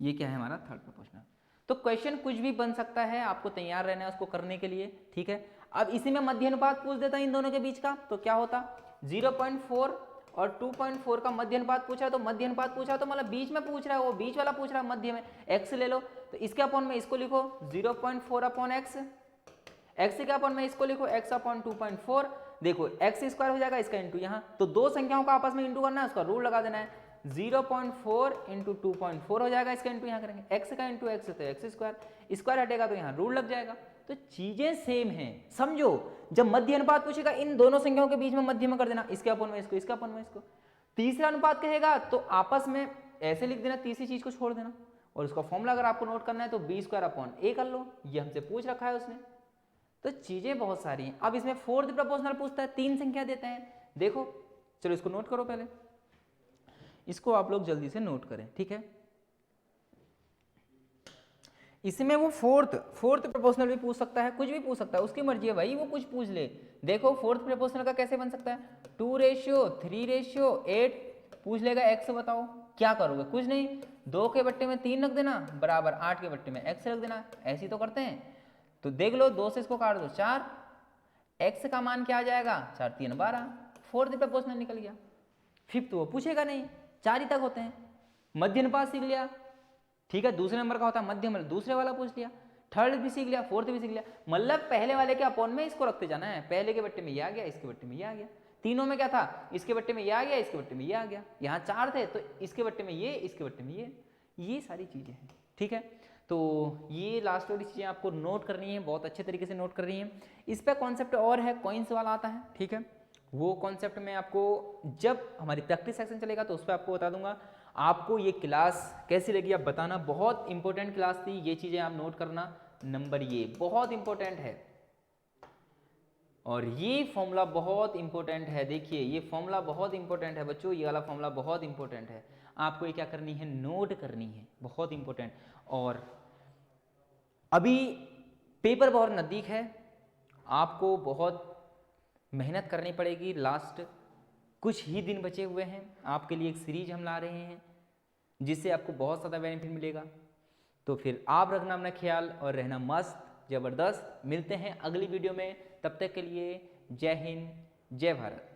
ये क्या है? हमारा थर्ड प्रोपोर्शनल। तो क्वेश्चन कुछ भी बन सकता है, आपको तैयार रहना है उसको करने के लिए। ठीक है, अब इसी में मध्य अनुपात पूछ देता इन दोनों के बीच का, तो क्या होता? 0.4 और 2.4 का मध्य अनुपात पूछ रहा है, तो मध्य अनुपात पूछ रहा है तो मतलब बीच में पूछ रहा है, वो बीच वाला पूछ रहा है, मध्य में x ले लो, तो इसके अपॉन में इसको लिखो 0.4 अपॉन x, x के अपॉन में इसको लिखो x अपॉन 2.4। देखो x स्क्वायर हो जाएगा, इसका इंटू यहाँ, तो दो संख्याओं का आपस में इंटू करना है, उसका रूल लगा देना है, 0.4 इंटू 2.4 हो जाएगा, इसका इंटू यहाँ करेंगे, x का इंटू x तो x स्क्वायर, स्क्वायर हटेगा तो यहाँ रूल लग जाएगा। तो चीजें सेम हैं, समझो। जब मध्य अनुपात पूछेगा इन दोनों संख्याओं के बीच में मध्य में कर देना, इसके अपॉन में इसको, इसके अपॉन में इसको। तीसरा अनुपात कहेगा तो आपस में ऐसे लिख देना, तीसरी चीज को छोड़ देना, और उसका फॉर्मूला अगर आपको नोट करना है तो b स्क्वायर अपॉन a कर लो, ये हमसे पूछ रखा है उसने। तो चीजें बहुत सारी हैं। अब इसमें फोर्थ प्रोपोर्शनल पूछता है, 3 संख्या देते हैं, देखो चलो इसको नोट करो, पहले इसको आप लोग जल्दी से नोट करें। ठीक है, इसमें वो फोर्थ प्रोपोर्शनल भी पूछ सकता है, कुछ भी पूछ सकता है, उसकी मर्जी है भाई, वो कुछ पूछ ले। देखो फोर्थ प्रोपोर्शनल का कैसे बन सकता है? 2:3:8 पूछ लेगा, x बताओ, क्या करोगे? कुछ नहीं, 2 के बट्टे में 3 रख देना बराबर 8 के बट्टे में x रख देना, ऐसे ही तो करते हैं। तो देख लो 2 से इसको काट दो 4, x का मान क्या आ जाएगा? 4 3 12, फोर्थ प्रोपोर्शनल निकल गया। फिफ्थ वो पूछेगा नहीं, 4 ही तक होते हैं। मध्य अनुपात सीख लिया, ठीक है, दूसरे नंबर का होता है मध्य, मतलब दूसरे वाला पूछ लिया, थर्ड भी सीख लिया, फोर्थ भी सीख लिया, मतलब पहले वाले के अपॉन में इसको रखते जाना है, पहले के बट्टे में ये आ गया, इसके बट्टे में ये आ गया, तीनों में क्या था? इसके बट्टे में ये आ गया, इसके बट्टे में ये आ गया, यहाँ 4 थे तो इसके बट्टे में ये, इसके बट्टे में ये सारी चीजें हैं। ठीक है, तो ये लास्ट वाली चीजें आपको नोट करनी है, बहुत अच्छे तरीके से नोट कर रही है। इस पर कॉन्सेप्ट और है, कॉइन्स वाला आता है। ठीक है, वो कॉन्सेप्ट में आपको जब हमारी प्रैक्टिस सेक्शन चलेगा तो उस पर आपको बता दूंगा। आपको ये क्लास कैसी लगी आप बताना, बहुत इंपॉर्टेंट क्लास थी, ये चीजें आप नोट करना, नंबर ये बहुत इंपॉर्टेंट है, और ये फॉर्मूला बहुत इंपॉर्टेंट है। देखिए ये फॉर्मूला बहुत इंपॉर्टेंट है बच्चों, ये वाला फॉर्मूला बहुत इंपॉर्टेंट है, आपको ये क्या करनी है? नोट करनी है, बहुत इंपॉर्टेंट। और अभी पेपर बहुत नज़दीक है, आपको बहुत मेहनत करनी पड़ेगी। लास्ट कुछ ही दिन बचे हुए हैं, आपके लिए एक सीरीज हम ला रहे हैं जिससे आपको बहुत ज़्यादा बेनिफिट मिलेगा। तो फिर आप रखना अपना ख्याल और रहना मस्त ज़बरदस्त। मिलते हैं अगली वीडियो में, तब तक के लिए जय हिंद जय भारत।